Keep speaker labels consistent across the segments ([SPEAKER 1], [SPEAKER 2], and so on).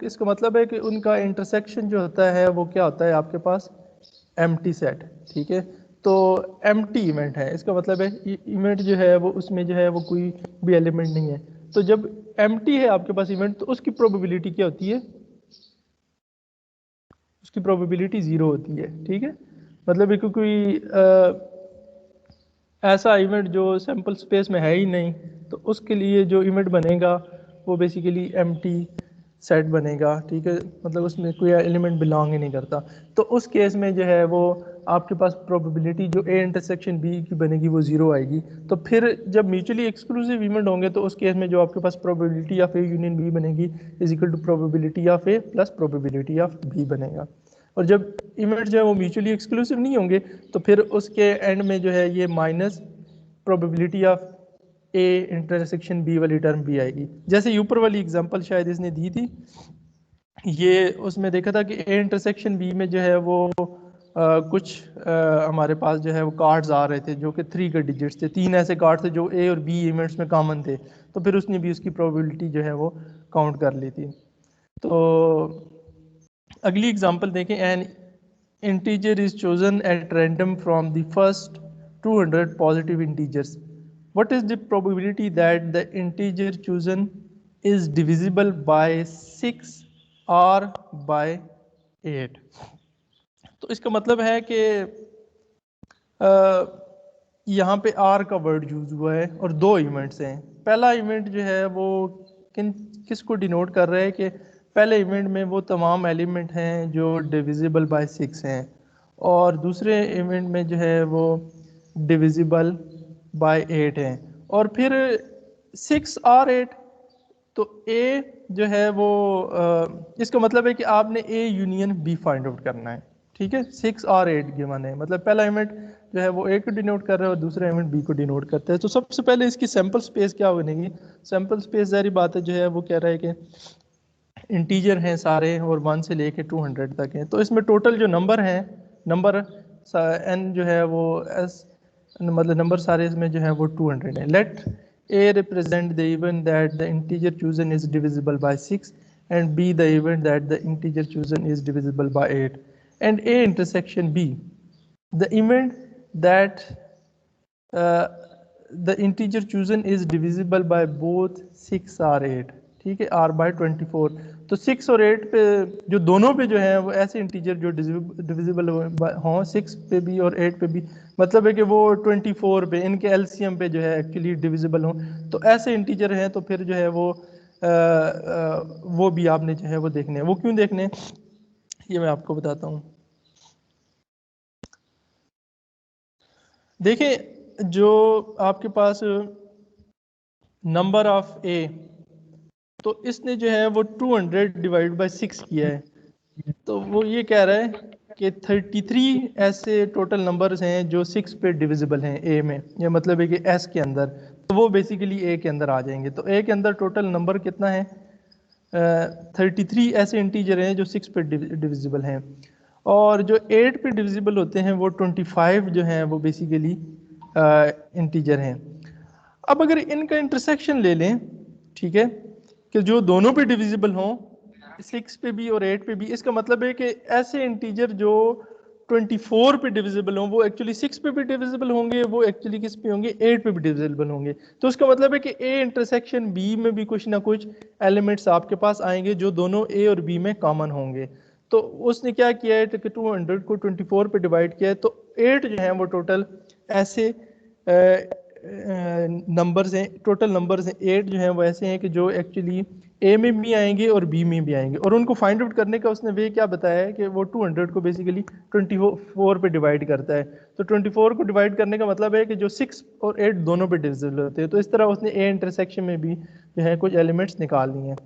[SPEAKER 1] इसका मतलब है कि उनका इंटरसेक्शन जो होता है वो क्या होता है आपके पास, एम्प्टी सेट। ठीक है, तो एम्प्टी इवेंट है, इसका मतलब है इवेंट जो है वो उसमें जो है वो कोई भी एलिमेंट नहीं है। तो जब एम्प्टी है आपके पास इवेंट, तो उसकी प्रोबेबिलिटी क्या होती है, उसकी प्रोबेबिलिटी ज़ीरो होती है। ठीक है, मतलब है कि कोई ऐसा इवेंट जो सैम्पल स्पेस में है ही नहीं, तो उसके लिए जो इवेंट बनेगा वो बेसिकली एम्प्टी सेट बनेगा। ठीक है, मतलब उसमें कोई एलिमेंट बिलोंग ही नहीं करता। तो उस केस में जो है वो आपके पास प्रोबेबिलिटी जो ए इंटरसेक्शन बी की बनेगी वो ज़ीरो आएगी। तो फिर जब म्यूचुअली एक्सक्लूसिव इवेंट होंगे तो उस केस में जो आपके पास probability of A union B बनेगी is equal to probability of A plus probability of B बनेगा। और जब इवेंट जो है वो म्यूचुअली एक्सक्लूसिव नहीं होंगे तो फिर उसके एंड में जो है ये minus probability of A intersection B वाली टर्म भी आएगी। जैसे ऊपर वाली एग्जांपल शायद इसने दी थी, ये उसमें देखा था कि ए इंटरसेक्शन बी में जो है वो कुछ हमारे पास जो है वो कार्ड्स आ रहे थे जो कि 3 के डिजिट्स थे, 3 ऐसे कार्ड थे जो ए और बी इवेंट्स में कॉमन थे। तो फिर उसने भी उसकी प्रोबेबिलिटी जो है वो काउंट कर ली थी। तो अगली एग्जांपल देखें, N integer is chosen at random from the first 200 positive integers. What is the probability that the integer chosen is divisible by 6 और बाय 8। तो इसका मतलब है कि यहाँ पे आर का वर्ड यूज हुआ है और 2 इवेंट्स हैं। पहला इवेंट जो है वो किसको डिनोट कर रहा है कि पहले इवेंट में वो तमाम एलिमेंट हैं जो डिविजिबल बाय 6 हैं, और दूसरे इवेंट में जो है वो डिविजिबल बाय 8 हैं। और फिर 6 और 8, तो ए जो है वो इसका मतलब है कि आपने A union B find out करना है। ठीक है, 6 और 8 गिवन है, मतलब पहला इवेंट जो है वो ए को डिनोट कर रहा है और दूसरा इवेंट बी को डिनोट करता है। तो सबसे पहले इसकी सैंपल स्पेस क्या बनेगी, सैंपल स्पेस जारी बात है जो है वो कह रहा है कि इंटीजर हैं सारे और 1 से लेके 200 तक हैं। तो इसमें टोटल जो नंबर हैं, नंबर एन जो है वो एस, मतलब नंबर सारे इसमें जो है वो 200 है। Let A represent the event that the integer chosen is divisible by 6 and B the event that the integer chosen is divisible by 8 and A intersection B the event that the integer chosen is divisible by both 6 or 8। ठीक है, r by 24। तो 6 और 8 पे जो दोनों पे जो है वो ऐसे इंटीजर जो डिविजिबल हों 6 पे भी और 8 पे भी, मतलब है कि वो 24 पे इनके एलसीएम पे जो है एक्चुअली डिविजिबल हों। तो ऐसे इंटीजर हैं तो फिर जो है वो भी आपने जो है वो देखने हैं। वो क्यों देखने हैं ये मैं आपको बताता हूँ। देखिए, जो आपके पास नंबर ऑफ ए, तो इसने जो है वो 200 डिवाइड बाय 6 किया है। तो वो ये कह रहा है कि 33 ऐसे टोटल नंबर्स हैं जो 6 पे डिविजिबल हैं ए में, या मतलब है कि एस के अंदर, तो वो बेसिकली ए के अंदर आ जाएंगे। तो ए के अंदर टोटल नंबर कितना है, 33 ऐसे इंटीजर हैं जो 6 पे डिविजिबल हैं, और जो 8 पे डिविजिबल होते हैं वो 25 जो हैं वो बेसिकली इंटीजर हैं। अब अगर इनका इंटरसेक्शन ले लें, ठीक है, कि जो दोनों पे डिविजिबल हों 6 पे भी और 8 पे भी, इसका मतलब है कि ऐसे इंटीजर जो 24 पे डिविजिबल हों वो एक्चुअली 6 पे भी डिविजिबल होंगे, वो एक्चुअली किस पे होंगे, 8 पे भी डिविजिबल होंगे। तो इसका मतलब है कि ए इंटरसेक्शन बी में भी कुछ ना कुछ एलिमेंट्स आपके पास आएंगे जो दोनों ए और बी में कॉमन होंगे। तो उसने क्या किया है कि 200 को 24 पे डिवाइड किया है, तो 8 जो है वो टोटल ऐसे नंबर्स हैं, टोटल नंबर्स हैं 8 जो हैं वो ऐसे हैं कि जो एक्चुअली ए में भी आएंगे और बी में भी आएंगे। और उनको फाइंड आउट करने का उसने वे क्या बताया है कि वो 200 को बेसिकली 24 पे डिवाइड करता है। तो 24 को डिवाइड करने का मतलब है कि जो 6 और 8 दोनों पे डिविजिबल होते हैं। तो इस तरह उसने ए इंटरसेक्शन में भी जो है कुछ एलिमेंट्स निकाल लिए हैं।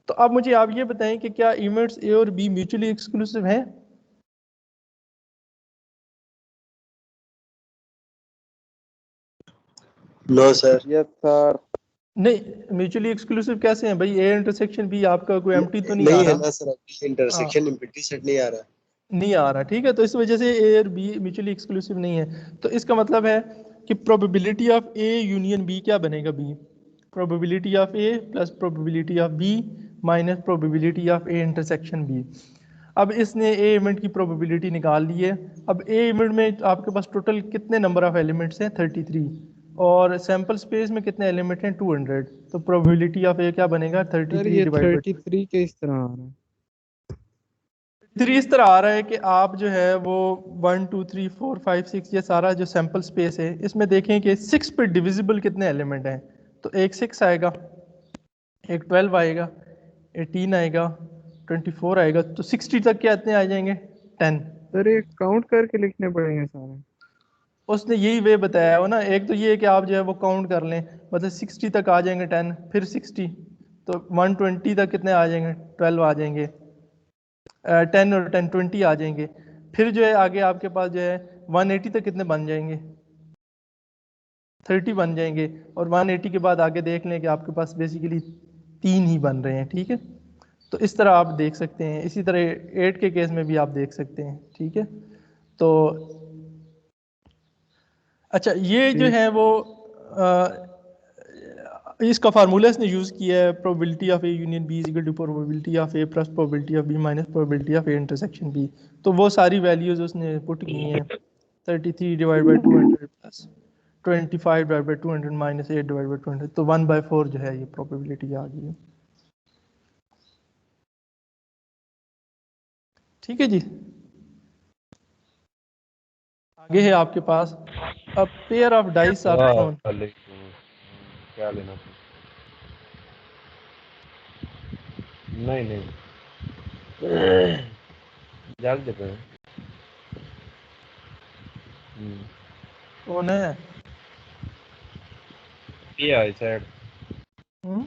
[SPEAKER 1] तो अब मुझे आप ये बताएं कि क्या इवेंट्स ए और बी म्यूचुअली एक्सक्लूसिव हैं?
[SPEAKER 2] No sir.
[SPEAKER 3] Yes sir.
[SPEAKER 1] नहीं, म्यूचुअली एक्सक्लूसिव कैसे हैं भाई? ए इंटरसेक्शन भी आपका कोई एम्प्टी तो नहीं आ
[SPEAKER 2] नहीं है
[SPEAKER 1] रहा?
[SPEAKER 2] ना सर, इंटरसेक्शन एम्प्टी सेट नहीं आ रहा।
[SPEAKER 1] नहीं आ रहा, ठीक है। तो इस वजह से ए और बी म्यूचुअली एक्सक्लूसिव नहीं है। तो इसका मतलब है कि probability of A union B क्या बनेगा, be probability of A plus probability of B minus probability of A intersection B. अब इसने ए इवेंट की प्रोबेबिलिटी निकाल ली है। अब ए इवेंट में आपके पास टोटल कितने नंबर ऑफ एलिमेंट्स हैं? 33। और सैंपल स्पेस में कितने एलिमेंट हैं? 200। तो प्रोबेबिलिटी ऑफ ए क्या बनेगा?
[SPEAKER 3] सर
[SPEAKER 1] 33
[SPEAKER 3] ये
[SPEAKER 1] डिवाइड बाई
[SPEAKER 3] 33 के इस तरह आ रहा है।
[SPEAKER 1] 3 इस तरह आ रहा है कि आप जो है वो 1 2 3 4 5 6 ये सारा जो सैंपल स्पेस है इसमें देखें कि 6 पे डिविजिबल कितने एलिमेंट हैं। तो एक 6 आएगा, एक 12 आएगा, 18 आएगा, 24 आएगा, तो 60 तक क्या इतने आ जाएंगे? 10।
[SPEAKER 3] सर ये काउंट करके लिखने पड़ेंगे सारे।
[SPEAKER 1] उसने यही वे बताया हो ना, एक तो ये है कि आप जो है वो काउंट कर लें, मतलब 60 तक आ जाएंगे 10, फिर 60, तो 120 तक कितने आ जाएंगे? 12 आ जाएंगे, 10 और 10 20 आ जाएंगे। फिर जो है आगे आपके पास जो है 180 तक कितने बन जाएंगे? 30 बन जाएंगे। और 180 के बाद आगे देख लें कि आपके पास बेसिकली 3 ही बन रहे हैं। ठीक है, तो इस तरह आप देख सकते हैं। इसी तरह 8 के केस में भी आप देख सकते हैं। ठीक है, तो अच्छा ये जो
[SPEAKER 3] ठीक।
[SPEAKER 1] है वो इसका फार्मूला इसने यूज़ किया है, probability of A union B is equal to probability of A plus probability of B minus probability of A intersection B. तो वो सारी वैल्यूज उसने पुट की हैं, 33 divide by 200 plus 25 divide by 200 minus 8 divide by 200, तो 1/4 जो है ये प्रोबेबिलिटी आ गई है। ठीक है जी, आगे है आपके पास a pair of dice are thrown.
[SPEAKER 4] क्या लेना? नहीं नहीं जल्द पे
[SPEAKER 1] कौन है?
[SPEAKER 4] किया है सर।
[SPEAKER 1] हम्म?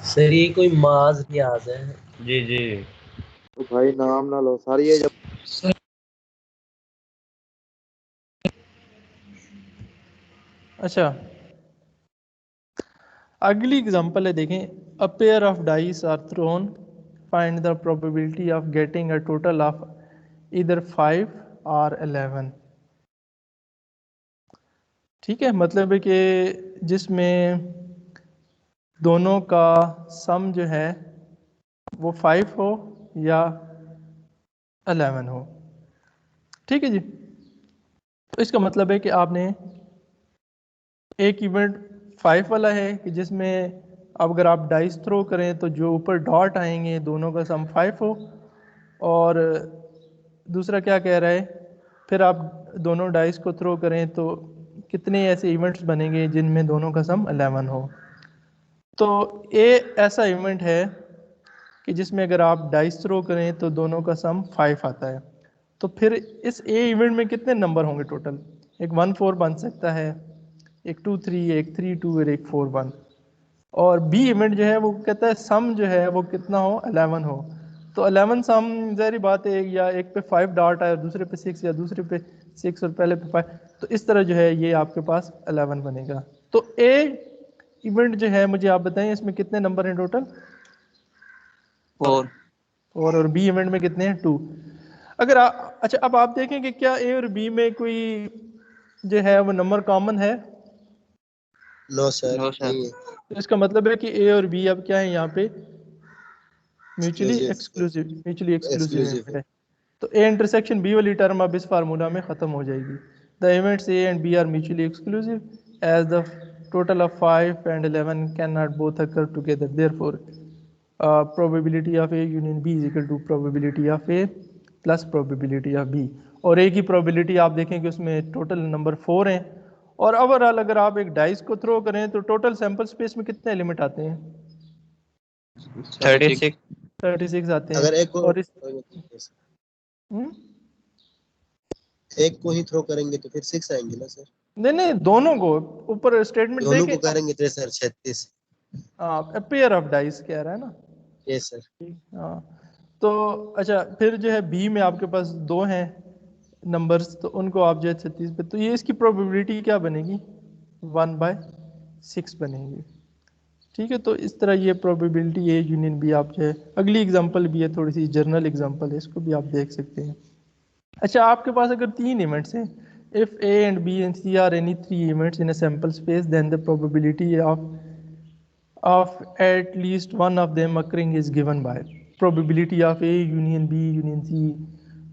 [SPEAKER 2] सर ये कोई माज रियाज है?
[SPEAKER 4] जी जी।
[SPEAKER 5] तो भाई नाम ना लो सर, ये जब
[SPEAKER 1] अच्छा, अगली एग्जांपल है, देखें, a pair of dice are thrown, find the probability of getting a total of इधर 5 और 11। ठीक है, मतलब है कि जिसमें दोनों का सम जो है वो 5 हो या 11 हो। ठीक है जी, तो इसका मतलब है कि आपने एक इवेंट 5 वाला है कि जिसमें अब अगर आप डाइस थ्रो करें तो जो ऊपर डॉट आएंगे दोनों का सम 5 हो, और दूसरा क्या कह रहा है, फिर आप दोनों डाइस को थ्रो करें तो कितने ऐसे इवेंट्स बनेंगे जिनमें दोनों का सम 11 हो। तो ए ऐसा इवेंट है कि जिसमें अगर आप डाइस थ्रो करें तो दोनों का सम 5 आता है। तो फिर इस ए इवेंट में कितने नंबर होंगे टोटल? एक 1 4 बन सकता है, एक 2 3, एक 3 2 और एक 4 1। और बी इवेंट जो है वो कहता है सम जो है वो कितना हो? 11 हो। तो 11 सम ज़ाहिर बात है, या एक पे 5 डॉट है और दूसरे पे 6, या दूसरे पे 6 और पहले पे 5, तो इस तरह जो है ये आपके पास 11 बनेगा। तो ए इवेंट जो है, मुझे आप बताएं इसमें कितने नंबर हैं टोटल?
[SPEAKER 2] 4।
[SPEAKER 1] और बी इवेंट में कितने हैं? 2। अगर अच्छा, अब आप देखें कि क्या ए और बी में कोई जो है वो नंबर कॉमन है?
[SPEAKER 2] नो सर, नहीं है।
[SPEAKER 1] तो इसका मतलब है कि ए और बी अब क्या है यहाँ पे? Mutually
[SPEAKER 2] exclusive
[SPEAKER 1] exclusive, mutually exclusive
[SPEAKER 2] exclusive
[SPEAKER 1] event
[SPEAKER 2] है।
[SPEAKER 1] है। तो ए इंटरसेक्शन बी वाली टर्म अब इस फार्मूला में ख़त्म हो जाएगी। The events A and B are mutually exclusive as the total of 5 and 11 can not both occur together, therefore probability of A union B is equal to probability of A plus probability of B. और A की probability आप देखें कि उसमें total number 4 हैं। और overall अगर आप एक डाइस को थ्रो करें तो टोटल सैंपल स्पेस में कितने एलिमेंट आते हैं?
[SPEAKER 2] 36।
[SPEAKER 1] 36 आते
[SPEAKER 2] अगर
[SPEAKER 1] हैं।
[SPEAKER 2] एक को
[SPEAKER 1] और इस हम्म?
[SPEAKER 2] एक को ही थ्रो करेंगे तो फिर 6 आएंगे ना सर?
[SPEAKER 1] नहीं नहीं, दोनों को। ऊपर स्टेटमेंट
[SPEAKER 2] दोनों
[SPEAKER 1] देखें
[SPEAKER 2] को करेंगे तो सर 36।
[SPEAKER 1] पेयर ऑफ डाइस कह रहा है ना।
[SPEAKER 2] Yes sir.
[SPEAKER 1] हाँ, तो अच्छा, फिर जो है बी में आपके पास 2 हैं नंबर्स, तो उनको आप जो है 36 पे, तो ये इसकी प्रोबेबिलिटी क्या बनेगी? 1/6 बनेगी। ठीक है, तो इस तरह ये प्रोबेबिलिटी ए यूनियन बी आप जो है, अगली एग्जांपल भी है, थोड़ी सी जर्नल एग्जांपल है, इसको भी आप देख सकते हैं। अच्छा, आपके पास अगर 3 इवेंट्स हैं, if A and B and C are any 3 events in a sample space, then the probability of of at least one of them occurring is given by probability of A union B union C,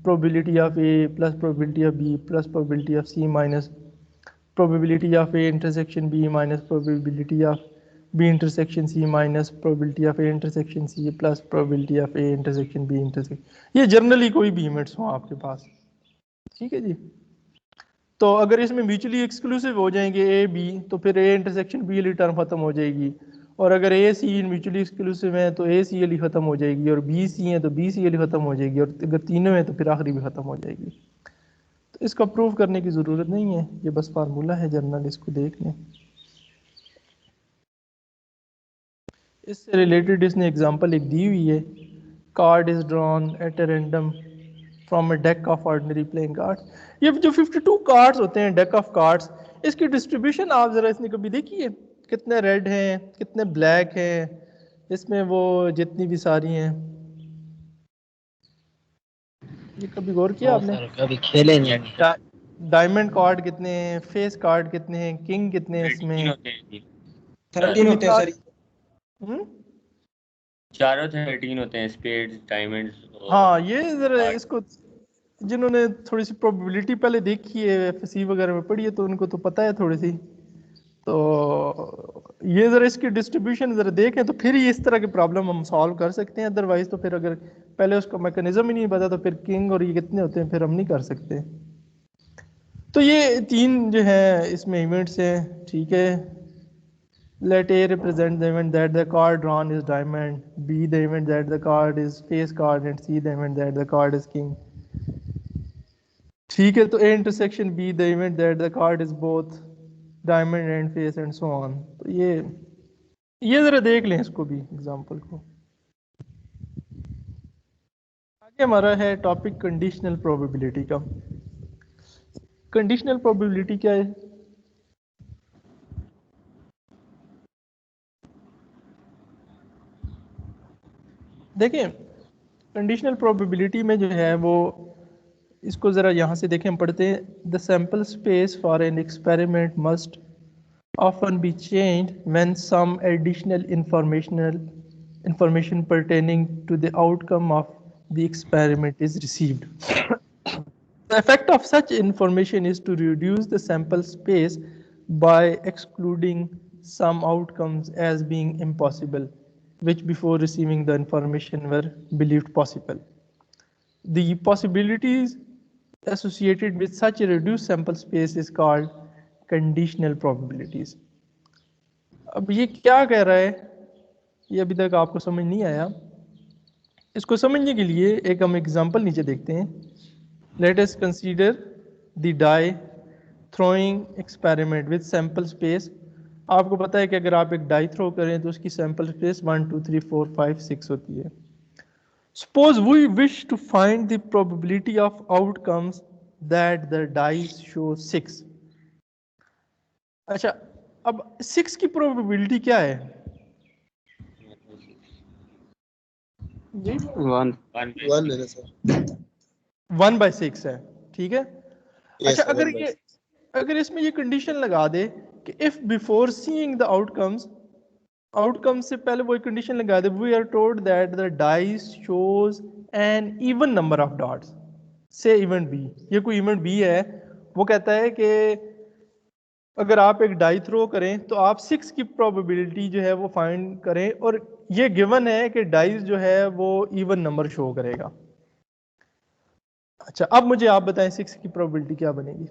[SPEAKER 1] probability of A plus probability of B plus probability of C minus probability of A intersection B minus probability of B intersection C minus probability of A intersection C plus probability of A intersection B intersection. ये generally कोई भी इमेट्स हो आपके पास, ठीक है जी। तो अगर इसमें म्यूचुअली एक्सक्लूसिव हो जाएंगे ए बी तो फिर ए इंटरसेक्शन बी वाली टर्म खत्म हो जाएगी, और अगर ए सी म्यूचुअली एक्सक्लूसिव है तो ए सी वाली खत्म हो जाएगी, और बी सी है तो बी सी वाली खत्म हो जाएगी, और अगर तीनों है तो फिर आखिरी भी खत्म हो जाएगी। तो इसका प्रूव करने की ज़रूरत नहीं है, ये बस फार्मूला है जनरल, इसको देख लें। इससे रिलेटेड इसने एग्जांपल एक दी हुई है, card is drawn at a random from a deck of ordinary playing cards. ये जो 52 कार्ड्स होते हैं डेक ऑफ कार्ड्स, इसकी डिस्ट्रीब्यूशन आप ज़रा इसने कभी देखी है, कितने रेड हैं कितने ब्लैक हैं, इसमें वो जितनी भी सारी हैं, ये कभी गौर किया आपने?
[SPEAKER 2] कभी खेले नहीं।
[SPEAKER 1] डायमंड कार्ड कितने हैं, फेस कार्ड कितने हैं, किंग कितने हैं इसमें?
[SPEAKER 2] 13 होते हैं सर।
[SPEAKER 6] चारों 13 होते हैं, स्पेड्स डायमंड्स।
[SPEAKER 1] हाँ, ये जरा इसको जिन्होंने थोड़ी सी प्रोबेबिलिटी पहले देखी है एफएससी वगैरह में पढ़ी है तो उनको तो पता है थोड़ी सी। तो ये जरा इसकी डिस्ट्रीब्यूशन जरा देखें तो फिर ही इस तरह की प्रॉब्लम हम सॉल्व कर सकते हैं, अदरवाइज तो फिर अगर पहले उसका मैकेनिज्म ही नहीं पता तो फिर किंग और ये कितने होते हैं फिर हम नहीं कर सकते। तो ये तीन जो है इसमें इवेंट्स हैं, ठीक है। Let A represent the event that the card drawn is diamond, B the event that the card is face card, and C the event that the card is king. ठीक है, तो A intersection B the event that the card is both diamond and face and so on. तो ये जरा देख लें इसको भी एग्जांपल को। आगे हमारा है टॉपिक कंडीशनल प्रोबेबिलिटी का। कंडीशनल प्रोबेबिलिटी क्या है? देखें, कंडीशनल प्रोबेबिलिटी में जो है वो इसको ज़रा यहाँ से देखें, हम पढ़ते हैं, the sample space for an experiment must often be changed when some additional information pertaining to the outcome of the experiment is received. The effect of such information is to reduce the sample space by excluding some outcomes as being impossible, which before receiving the information were believed possible. The possibilities associated with such a reduced sample space is called conditional probabilities. अब ये क्या कह रहा है, ये अभी तक आपको समझ नहीं आया। इसको समझने के लिए एक हम एग्जांपल नीचे देखते हैं। Let us consider the die throwing experiment with sample space. आपको पता है कि अगर आप एक डाई थ्रो करें तो उसकी सैंपल स्पेस 1 2 3 4 5 6 होती है। Suppose we wish to find the probability of outcomes that the dice show 6. अच्छा, अब 6 की प्रोबेबिलिटी क्या है जी? 1/6 है, ठीक है। अच्छा, अगर इसमें ये कंडीशन लगा दे कि if before seeing the outcomes से पहले वो कंडीशन लगा दे, we are told that the dice shows an even number of dots, say event B, ये कोई इवेंट बी है, वो कहता है कि अगर आप एक डाई थ्रो करें तो आप 6 की प्रोबेबिलिटी जो है वो फाइंड करें, और ये गिवन है कि डाइस जो है वो इवन नंबर शो करेगा। अच्छा, अब मुझे आप बताएं 6 की प्रोबेबिलिटी क्या बनेगी?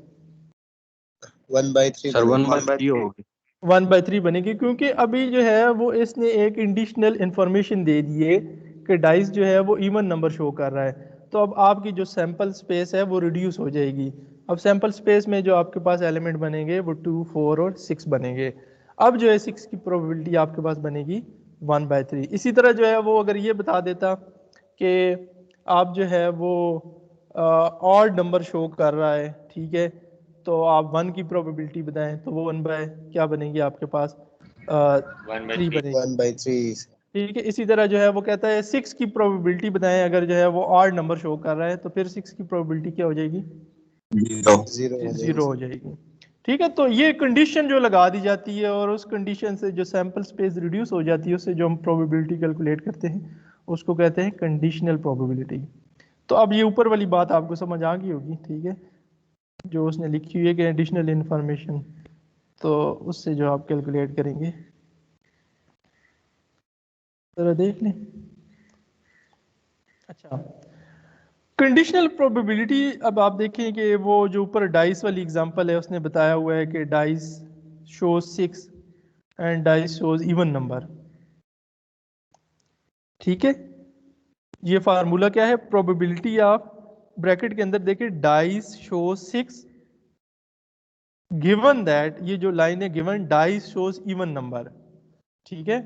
[SPEAKER 2] 1/3
[SPEAKER 5] सर 1/3 होगी।
[SPEAKER 1] 1/3 बनेगी, क्योंकि अभी जो है वो इसने एक एडिशनल इंफॉर्मेशन दे दी है कि डाइस जो है वो इवन नंबर शो कर रहा है। तो अब आपकी जो सैंपल स्पेस है वो रिड्यूस हो जाएगी। अब सैंपल स्पेस में जो आपके पास एलिमेंट बनेंगे वो 2 4 और 6 बनेंगे। अब जो है 6 की प्रोबेबिलिटी आपके पास बनेगी 1/3। इसी तरह जो है वो अगर ये बता देता कि आप जो है वो ऑड नंबर शो कर रहा है, ठीक है, तो आप 1 की प्रोबेबिलिटी बताएं तो वो 1 क्या बनेगी आपके पास 3 बनेगी,
[SPEAKER 2] 1/3।
[SPEAKER 1] ठीक है। इसी तरह जो है वो कहता है 6 की प्रोबेबिलिटी बताएं, अगर जो है वो ऑड नंबर शो कर रहा है तो फिर 6 की प्रोबेबिलिटी क्या हो जाएगी? 0 हो जाएगी, ठीक है, तो ये कंडीशन जो लगा दी जाती है और उस कंडीशन से जो सैंपल स्पेस रिड्यूस हो जाती है उससे जो हम प्रोबेबिलिटी कैलकुलेट करते हैं उसको कहते हैं कंडीशनल प्रोबेबिलिटी। तो अब ये ऊपर वाली बात आपको समझ आ गई होगी, ठीक है, जो उसने लिखी हुई है कंडीशनल इंफॉर्मेशन, तो उससे जो आप कैलकुलेट करेंगे जरा देख लें। अच्छा, कंडीशनल प्रोबेबिलिटी, अब आप देखें कि वो जो ऊपर डाइस वाली एग्जांपल है उसने बताया हुआ है कि dice shows 6 and dice shows even number. ठीक है, ये फार्मूला क्या है, प्रोबेबिलिटी ऑफ, ब्रैकेट के अंदर देखिए डाइस शोज 6 गिवन दैट, ये जो लाइन है given dice shows even number. ठीक है,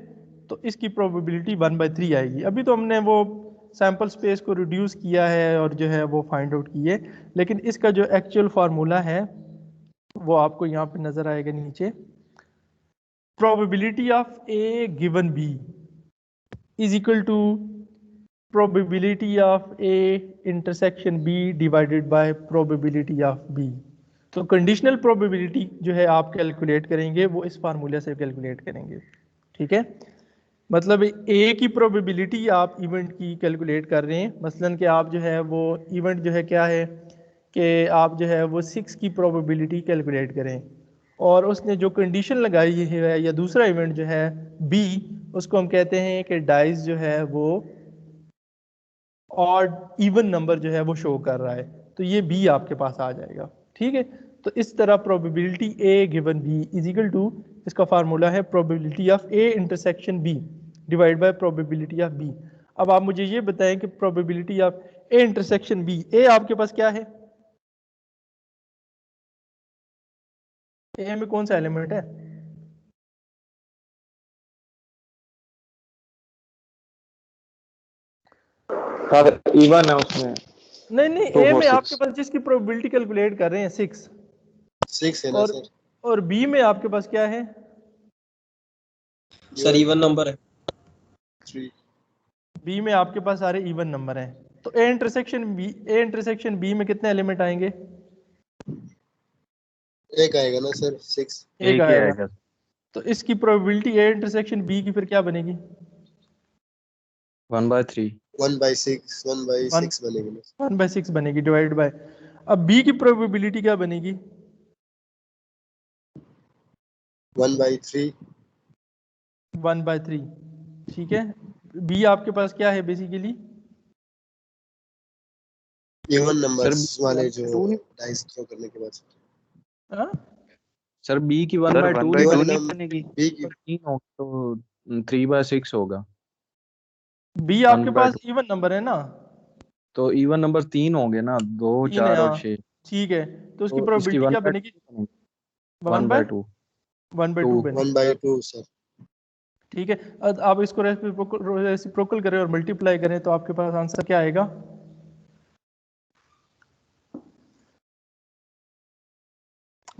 [SPEAKER 1] तो इसकी प्रोबेबिलिटी 1/3 आएगी। अभी तो हमने वो सैंपल स्पेस को रिड्यूस किया है और जो है वो फाइंड आउट की है, लेकिन इसका जो एक्चुअल फार्मूला है वो आपको यहाँ पे नजर आएगा नीचे। Probability of A given B is equal to probability of A intersection B divided by probability of B. तो कंडीशनल प्रोबेबिलिटी जो है आप कैलकुलेट करेंगे वो इस फार्मूले से कैलकुलेट करेंगे। ठीक है, मतलब ए की प्रोबेबिलिटी आप इवेंट की कैलकुलेट कर रहे हैं, मसलन कि आप जो है वो इवेंट जो है क्या है कि आप जो है वो 6 की प्रोबेबिलिटी कैलकुलेट करें, और उसने जो कंडीशन लगाई है या दूसरा इवेंट जो है बी, उसको हम कहते हैं कि डाइस जो है वो ऑड इवन नंबर जो है वो शो कर रहा है, तो ये बी आपके पास आ जाएगा। ठीक है, तो इस तरह probability A given B is equal to, इसका फार्मूला है probability of A intersection B divide by probability of B. अब आप मुझे ये बताएं कि probability of A intersection B, ए आपके पास क्या है, ए में कौन सा एलिमेंट है,
[SPEAKER 5] सर इवन है उसमें।
[SPEAKER 1] नहीं नहीं,
[SPEAKER 5] 2
[SPEAKER 1] ए
[SPEAKER 5] 4
[SPEAKER 1] में
[SPEAKER 5] 6
[SPEAKER 1] आपके पास जिसकी प्रोबेबिलिटी कैलकुलेट कर रहे हैं 6,
[SPEAKER 2] 6 है ना
[SPEAKER 1] और
[SPEAKER 2] सर?
[SPEAKER 1] और बी में आपके पास क्या है,
[SPEAKER 7] सर इवन नंबर है।
[SPEAKER 2] 3।
[SPEAKER 1] बी में आपके पास सारे इवन नंबर हैं, तो ए इंटरसेक्शन बी में कितने एलिमेंट आएंगे,
[SPEAKER 2] एक आएगा ना सर? 6।
[SPEAKER 1] एक
[SPEAKER 4] एक ही
[SPEAKER 1] आएगा।
[SPEAKER 4] आएगा।
[SPEAKER 1] तो इसकी प्रोबेबिलिटी ए इंटरसेक्शन बी की फिर क्या बनेगी,
[SPEAKER 5] 1/3।
[SPEAKER 2] 1/6
[SPEAKER 1] वन
[SPEAKER 2] 1/6 बनेगी ना?
[SPEAKER 1] 1/6 बनेगी डिवाइड बाय, अब बी की प्रोबेबिलिटी क्या बनेगी,
[SPEAKER 2] 1/3।
[SPEAKER 1] 1/3। ठीक है, बी आपके पास क्या है बेसिकली,
[SPEAKER 2] इवन
[SPEAKER 5] सर
[SPEAKER 2] नंबर्स वाले जो
[SPEAKER 5] 2 नहीं,
[SPEAKER 2] डाइस थ्रो करने के बाद।
[SPEAKER 5] सर बी की
[SPEAKER 3] सर
[SPEAKER 5] 1/2 नहीं
[SPEAKER 3] 1/2
[SPEAKER 2] इवन
[SPEAKER 5] बनेगी।
[SPEAKER 3] नहीं
[SPEAKER 2] नंबर
[SPEAKER 3] बनेगी।
[SPEAKER 2] बी की
[SPEAKER 5] 3 होगा तो 3/6 होगा।
[SPEAKER 1] बी आपके पास
[SPEAKER 5] 1/2
[SPEAKER 1] इवन नंबर है ना,
[SPEAKER 5] तो इवन नंबर 3 होंगे ना, 2
[SPEAKER 1] तीन है
[SPEAKER 5] 4 और
[SPEAKER 1] हाँ।
[SPEAKER 5] 6।
[SPEAKER 1] ठीक है, तो उसकी
[SPEAKER 5] तो इसकी
[SPEAKER 1] प्रोबेबिलिटी क्या
[SPEAKER 5] 1/2
[SPEAKER 1] बनेगी,
[SPEAKER 5] बनेगी।
[SPEAKER 1] 1 बाय
[SPEAKER 5] 1/2
[SPEAKER 1] 1/2
[SPEAKER 5] 2।
[SPEAKER 1] बनेगी।
[SPEAKER 2] 1/2 सर।
[SPEAKER 1] ठीक है, अब आप इसको रेसिप्रोकल करें और मल्टीप्लाई करें तो आपके पास आंसर क्या आएगा,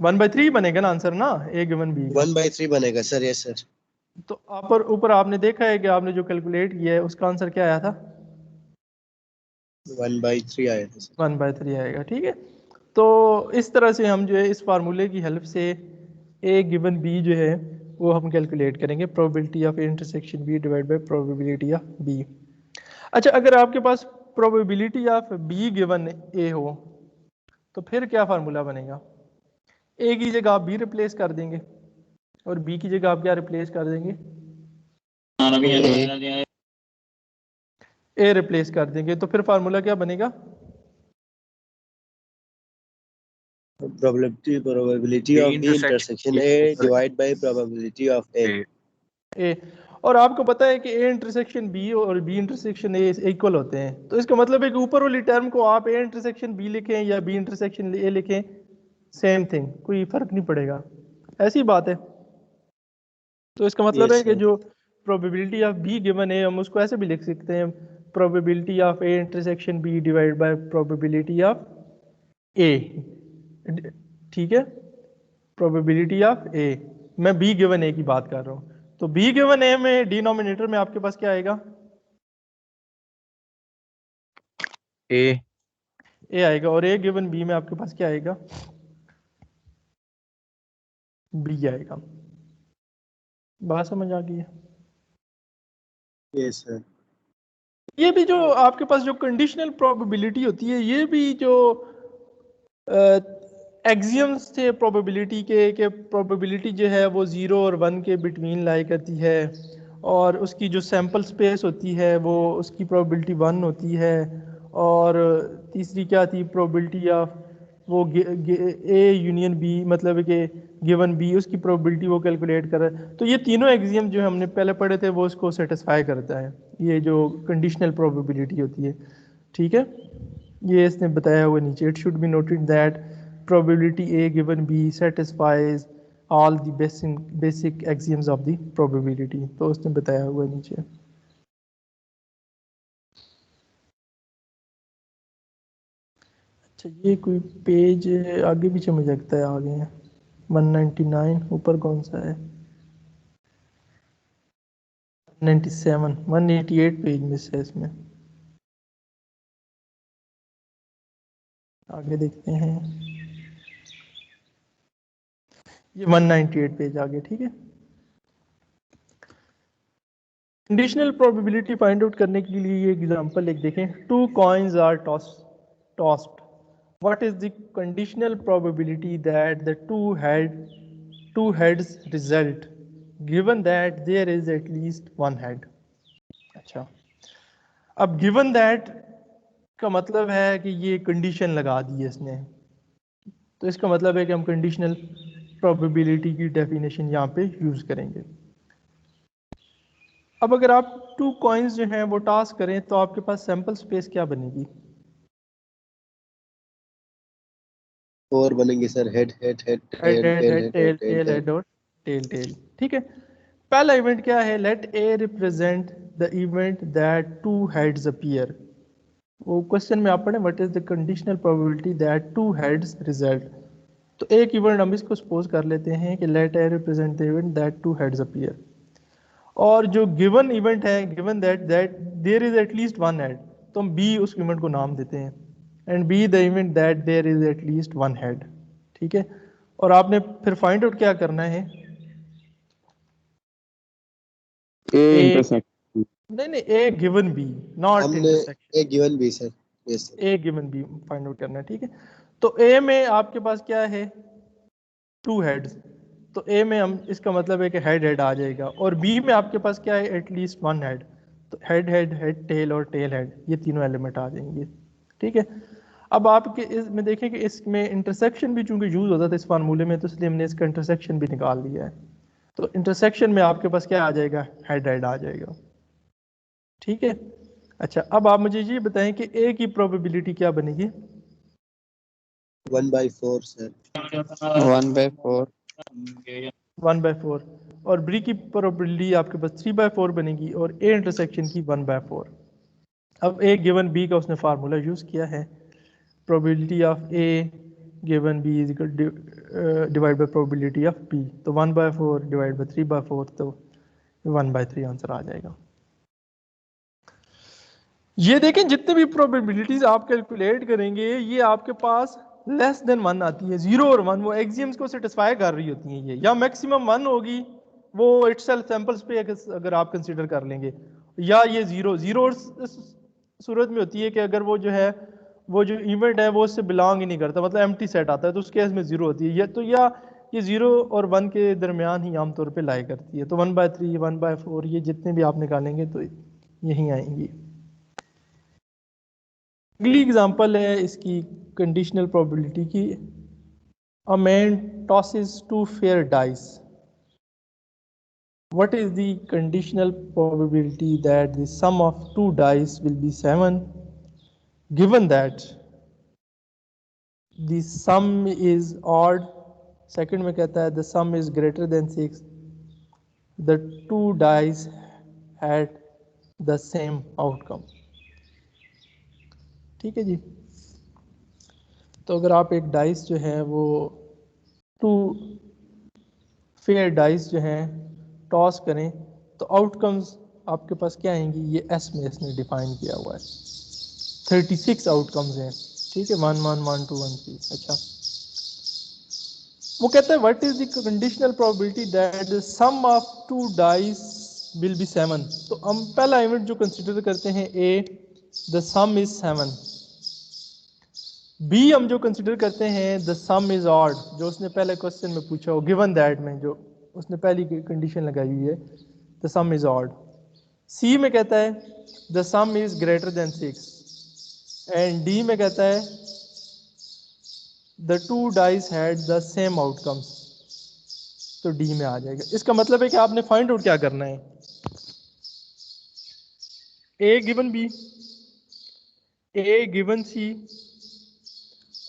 [SPEAKER 1] 1/3 बनेगा ना आंसर ना, ए गिवन बी का।
[SPEAKER 2] 1/3 बनेगा सर, यस सर।
[SPEAKER 1] तो आप ऊपर आपने देखा है कि आपने जो कैलकुलेट किया है उसका आंसर क्या आया था,
[SPEAKER 2] 1/3 आया था सर।
[SPEAKER 1] 1/3 आएगा। ठीक है, तो इस तरह से हम जो है इस फार्मूले की हेल्प से ए गिवन बी जो है वो हम कैलकुलेट करेंगे, probability of intersection B divide by probability of B. अच्छा, अगर आपके पास probability of B given A हो तो फिर क्या फार्मूला बनेगा, ए की जगह आप बी रिप्लेस कर देंगे और बी की जगह आप क्या रिप्लेस कर देंगे, ए रिप्लेस कर देंगे, तो फिर फार्मूला क्या बनेगा,
[SPEAKER 2] probability of B intersection A divide by probability of A.
[SPEAKER 1] A. और आपको पता है कि ए इंटरसेक्शन बी और बी इंटरसेक्शन ए इक्वल होते हैं, तो इसका मतलब है कि ऊपर वाली टर्म को आप ए इंटरसेक्शन बी लिखें या बी इंटरसेक्शन ए लिखें, सेम थिंग, कोई फर्क नहीं पड़ेगा, ऐसी बात है। तो इसका मतलब
[SPEAKER 2] यस
[SPEAKER 1] है कि
[SPEAKER 2] सर।
[SPEAKER 1] जो प्रोबेबिलिटी ऑफ बी गिवन है हम उसको ऐसे भी लिख सकते हैं, probability of A intersection B divide by probability of A. ठीक है, प्रोबेबिलिटी ऑफ ए, मैं बी गिवन ए की बात कर रहा हूँ, तो बी गिवन ए में डिनोमिनेटर में आपके पास क्या आएगा,
[SPEAKER 5] ए
[SPEAKER 1] ए आएगा, और ए गिवन बी में आपके पास क्या आएगा, बी आएगा। बात समझ आ गई है?
[SPEAKER 2] Yes sir.
[SPEAKER 1] ये भी जो आपके पास जो कंडीशनल प्रोबेबिलिटी होती है, ये भी जो एक्सियम्स थे प्रोबेबिलिटी के प्रोबेबिलिटी जो है वो 0 और 1 के बिटवीन लाई करती है, और उसकी जो सैम्पल स्पेस होती है वो उसकी प्रोबेबिलिटी 1 होती है, और तीसरी क्या थी प्रोबेबिलिटी ऑफ वो ए यूनियन बी, मतलब कि गिवन बी, उसकी प्रोबेबिलिटी वो कैलकुलेट कर रहा है। तो ये तीनों एग्जियम जो हमने पहले पढ़े थे वो उसको सेटिस्फाई करता है, ये जो कंडीशनल प्रोबेबिलिटी होती है। ठीक है, ये इसने बताया हुआ नीचे, it should be noted that probability A given B satisfies all the basic axioms of the probability, तो उसने बताया हुआ नीचे। अच्छा, ये कोई पेज आगे पीछे मुझे लगता है आगे हैं। 199 ऊपर कौन सा है? 97, 188 पेज मिस है इसमें, आगे देखते हैं। ये 198 पेज आगे, ठीक है। कंडीशनल प्रोबेबिलिटी फाइंड आउट करने के लिए ये एग्जांपल एक देखें। 2 coins are tossed, what is the conditional probability that the two heads result given that there is at least one head. अच्छा, अब गिवन दैट का मतलब है कि ये कंडीशन लगा दी है इसने, तो इसका मतलब है कि हम कंडीशनल प्रोबेबिलिटी की डेफिनेशन यहाँ पे यूज करेंगे। अब अगर आप 2 कॉइन्स जो हैं वो टॉस करें तो आपके पास सैंपल स्पेस क्या बनेगी?
[SPEAKER 2] 4 बनेंगे sir, head head head
[SPEAKER 1] head
[SPEAKER 2] tail
[SPEAKER 1] head
[SPEAKER 2] tail
[SPEAKER 1] head
[SPEAKER 2] head
[SPEAKER 1] tail
[SPEAKER 2] tail
[SPEAKER 1] tail
[SPEAKER 2] tail.
[SPEAKER 1] Head और टेल टेल, ठीक है। पहला इवेंट क्या है? Let A represent the event that 2 heads appear. वो क्वेश्चन में आप पढ़ें, what is the conditional probability that 2 heads result. तो एक इवेंट हम इसको सपोज कर लेते हैं कि let A represent the event that 2 heads appear, और जो गिवन इवेंट है given that there is at least one head, तो हम बी उस इवेंट को नाम देते हैं, and B the event that there is at least one head. ठीक है, और आपने फिर फाइंड आउट क्या करना है?
[SPEAKER 3] A
[SPEAKER 1] A,
[SPEAKER 3] intersect.
[SPEAKER 1] नहीं ए गिवन बी, नॉट
[SPEAKER 2] हमने
[SPEAKER 1] इंटरसेक्शन,
[SPEAKER 2] एक गिवन भी sir. Yes sir.
[SPEAKER 1] A given B find out करना है। ठीक है, तो ए में आपके पास क्या है? 2 हेड्स, तो ए में हम इसका मतलब है कि हेड हेड आ जाएगा, और बी में आपके पास क्या है? एटलीस्ट वन हेड, तो हेड हेड हेड टेल और टेल हेड, ये तीनों एलिमेंट आ जाएंगे। ठीक है, अब आपके इसमें देखें कि इसमें इंटरसेक्शन भी चूंकि यूज होता था इस फार्मूले में, तो इसलिए हमने इसका इंटरसेक्शन भी निकाल लिया है। तो इंटरसेक्शन में आपके पास क्या आ जाएगा? हेड हेड आ जाएगा। ठीक है, अच्छा अब आप मुझे ये बताएं कि ए की प्रोबेबिलिटी क्या बनेगी?
[SPEAKER 2] 1/4 सर।
[SPEAKER 3] 1/4।
[SPEAKER 1] 1/4, और बी की प्रोबेबिलिटी आपके पास 3/4 बनेगी, और ए इंटरसेक्शन की 1/4। अब ए गिवन बी का उसने फार्मूला यूज किया है, probability of A given B is equal divide by probability of B, तो 1/4 डिवाइड बाय 3/4, तो 1/3 आंसर आ जाएगा। ये देखें, जितने भी प्रोबेबिलिटीज आप कैलकुलेट करेंगे ये आपके पास लेस देन 1 आती है। 0 और 1 वो एक्सियम्स को सेटिस्फाई कर रही होती हैं, ये या मैक्सिमम 1 होगी वो इटसेल्फ सैंपल्स पे अगर आप कंसीडर कर लेंगे, या ये 0 इस सूरत में होती है कि अगर वो जो है वो जो इवेंट है वो उससे बिलोंग ही नहीं करता, मतलब एम्प्टी सेट आता है, तो उस केस में 0 होती है। या ये 0 और 1 के दरमियान ही आमतौर पे लाई करती है। तो 1/3 1/4 ये जितने भी आप निकालेंगे तो यहीं आएंगी। अगली एग्जांपल है इसकी कंडीशनल प्रोबेबिलिटी की। A man tosses 2 fair dice, what is the conditional probability that the sum of 2 dice will be 7 given that the sum is odd? Second में कहता है the sum is greater than 6, the 2 dice had the same outcome। ठीक है जी, तो अगर आप एक dice जो है वो 2 फेयर डाइस जो हैं टॉस करें तो आउटकम्स आपके पास क्या आएंगी? ये एस में इसने डिफाइन किया हुआ है, 36 आउटकम्स हैं। ठीक है, 1 1 1 2 1 3। अच्छा, वो कहता है what is the conditional probability that the sum of two dice will be 7। तो हम पहला इवेंट जो कंसीडर करते हैं A, the sum is 7। B हम जो कंसीडर करते हैं द सम इज ऑड, जो उसने पहले क्वेश्चन में पूछा हो, गिवन दैट में जो उसने पहली कंडीशन लगाई हुई है, द सम इज ऑड। सी में कहता है the sum is greater than 6 and D में कहता है the two dice had the same outcomes. तो डी में आ जाएगा। इसका मतलब है कि आपने फाइंड आउट क्या करना है, A given B, A given C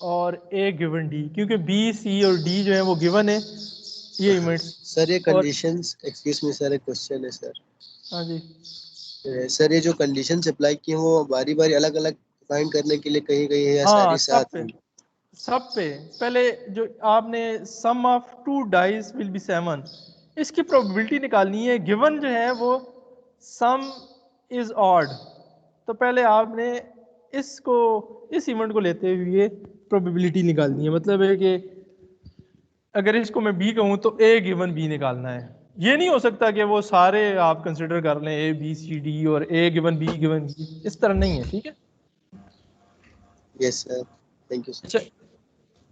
[SPEAKER 1] और ए गिवन डी, क्योंकि बी सी और डी जो है वो गिवन है ये इवेंट्स।
[SPEAKER 2] सर ये कंडीशंस, एक्सक्यूज मी सर, एक क्वेश्चन है सर।
[SPEAKER 1] हाँ जी
[SPEAKER 2] सर ये जो कंडीशंस अप्लाई की हैं वो बारी बारी अलग अलग फाइंड करने के लिए कहीं कहीं है या
[SPEAKER 1] हाँ,
[SPEAKER 2] सारी साथ हैं?
[SPEAKER 1] सब पे पहले जो आपने sum of two dice will be 7 इसकी प्रोबेबिलिटी निकालनी है। गिवन जो है वो सम इज ऑड, तो पहले आपने इसको इस इवेंट को लेते हुए प्रोबेबिलिटी निकालनी है। मतलब है कि अगर इसको मैं बी कहूँ तो ए गिवन बी निकालना है। ये नहीं हो सकता कि वो सारे आप कंसिडर कर लें ए बी सी डी और ए गिवन बी गिवन बी, इस तरह नहीं है। ठीक है,
[SPEAKER 2] yes sir, thank you sir.
[SPEAKER 1] अच्छा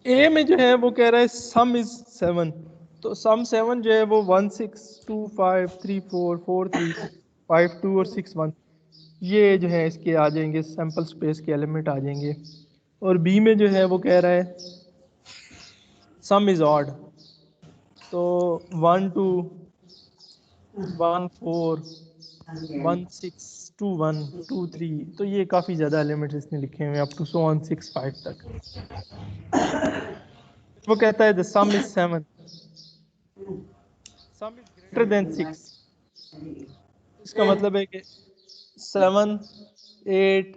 [SPEAKER 1] ए में जो है वो कह रहा है सम इज 7, तो सम 7 जो है वो 1 6 2 5 3 4 4 3 5 2 और 6 1 ये जो है इसके आ जाएंगे, सैंपल स्पेस के एलिमेंट आ जाएंगे। और बी में जो है वो कह रहा है सम इज ऑड, तो 1 2 1 4 1 6 2 1 2 3, तो ये काफ़ी ज़्यादा एलिमेंट्स इसने लिखे हुए हैं अप टू सो ऑन 6 5 तक। वो कहता है the sum is 7, some is greater than 6। इसका मतलब है कि 7 8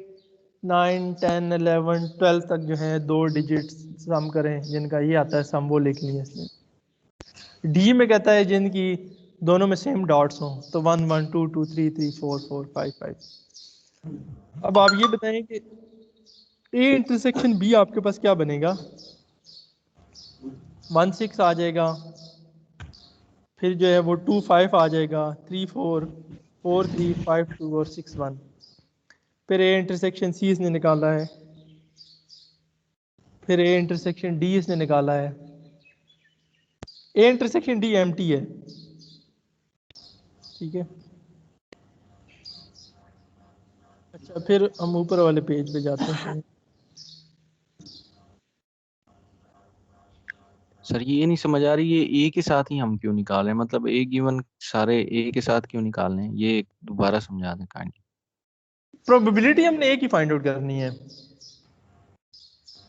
[SPEAKER 1] 9 10 11 12 तक जो है दो डिजिट्स सम करें जिनका ये आता है सम, वो लिख लिया इसने। डी में कहता है जिनकी दोनों में सेम डॉट्स हों, तो 1 1 2 2 3 3 4 4 5 5। अब आप ये बताएं कि ए इंटरसेक्शन बी आपके पास क्या बनेगा। 1 6 आ जाएगा, फिर जो है वो 2 5 आ जाएगा, 3 4 4 3 5 2 और 6 1। फिर ए इंटरसेक्शन सी इसने निकाला है, फिर ए इंटरसेक्शन डी इसने निकाला है। ए इंटरसेक्शन डी एम्प्टी है, ठीक है। अच्छा फिर हम ऊपर वाले पेज पे जाते हैं।
[SPEAKER 3] सर ये नहीं समझ आ रही, ये ए के साथ ही हम क्यों निकालें, मतलब ए गिवन सारे ए के साथ क्यों निकालने, ये दोबारा समझा दें काइंडली।
[SPEAKER 1] प्रोबेबिलिटी हमने एक ही फाइंड आउट करनी है,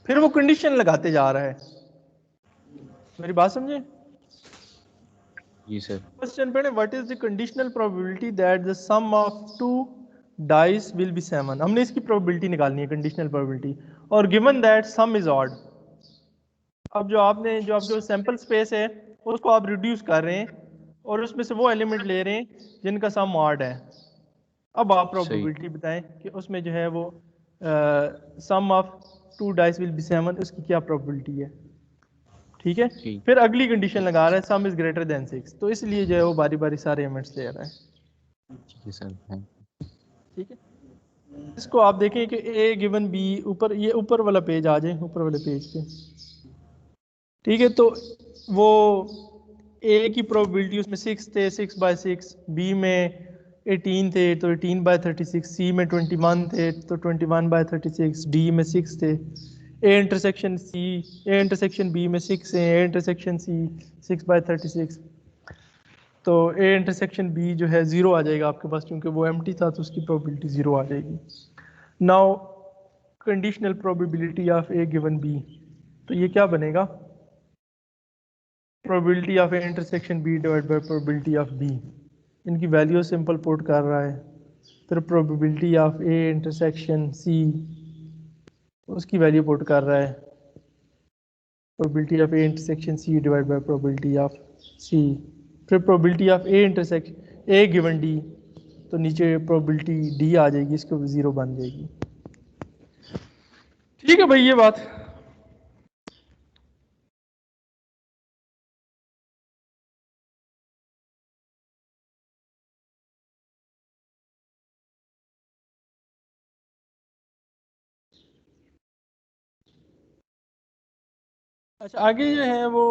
[SPEAKER 1] फिर वो कंडीशन लगाते जा रहा है। मेरी बात समझे?
[SPEAKER 3] जी सर।
[SPEAKER 1] क्वेश्चन पढ़े, what is the conditional probability that the sum of two dice will be 7। हमने इसकी प्रोबेबिलिटी निकालनी है, कंडीशनल प्रोबेबिलिटी, और given that sum is odd. अब जो आपके सैंपल स्पेस है उसको आप रिड्यूस कर रहे हैं और उसमें से वो एलिमेंट ले रहे हैं जिनका सम ऑड है। अब आप प्रोबेबिलिटी बताएं कि उसमें जो है वो sum of two dice will be 7, उसकी क्या प्रोबेबिलिटी है। ठीक है, फिर अगली कंडीशन लगा रहा है सम इज ग्रेटर देन 6, तो इसलिए जो है वो बारी बारी सारे एलिमेंट्स ले रहा है।
[SPEAKER 3] ठीक है सर,
[SPEAKER 1] ठीक है, इसको आप देखें कि ए गिवन बी, ऊपर ये ऊपर वाला पेज आ जाए, ऊपर वाले पेज पे। ठीक है, तो वो ए की प्रोबेबिलिटी उसमें 6 थे, 6 बाय 6, बी में 18 थे तो 18 बाय 36, सी में 21 थे तो 21 बाय 36, डी में 6 थे। ए इंटरसेक्शन बी में 6 है, ए इंटरसेक्शन सी 6 बाय 36, तो ए इंटरसेक्शन बी जो है 0 आ जाएगा आपके पास, क्योंकि वो एम्प्टी था तो उसकी प्रोबेबिलिटी 0 आ जाएगी। Now conditional probability of A given B, तो ये क्या बनेगा, probability of A intersection B divide by probability of B. इनकी वैल्यू सिंपल पुट कर रहा है, फिर probability of A intersection C, उसकी वैल्यू पुट कर रहा है, probability of A intersection C divide by probability of C, फिर probability of A intersection A given D, तो नीचे प्रोबेबिलिटी डी आ जाएगी, इसको 0 बन जाएगी। ठीक है भाई, ये बात अच्छा आगे जो है वो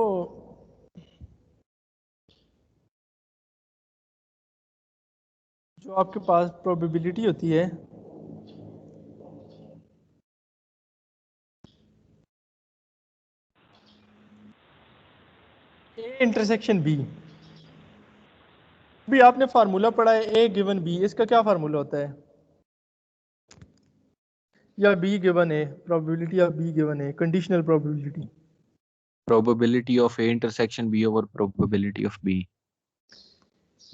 [SPEAKER 1] जो आपके पास प्रोबेबिलिटी होती है ए इंटरसेक्शन बी, भी आपने फार्मूला पढ़ा है ए गिवन बी, इसका क्या फार्मूला होता है? या B given A, probability of B given A, conditional probability.
[SPEAKER 3] Probability of A intersection B over probability of B.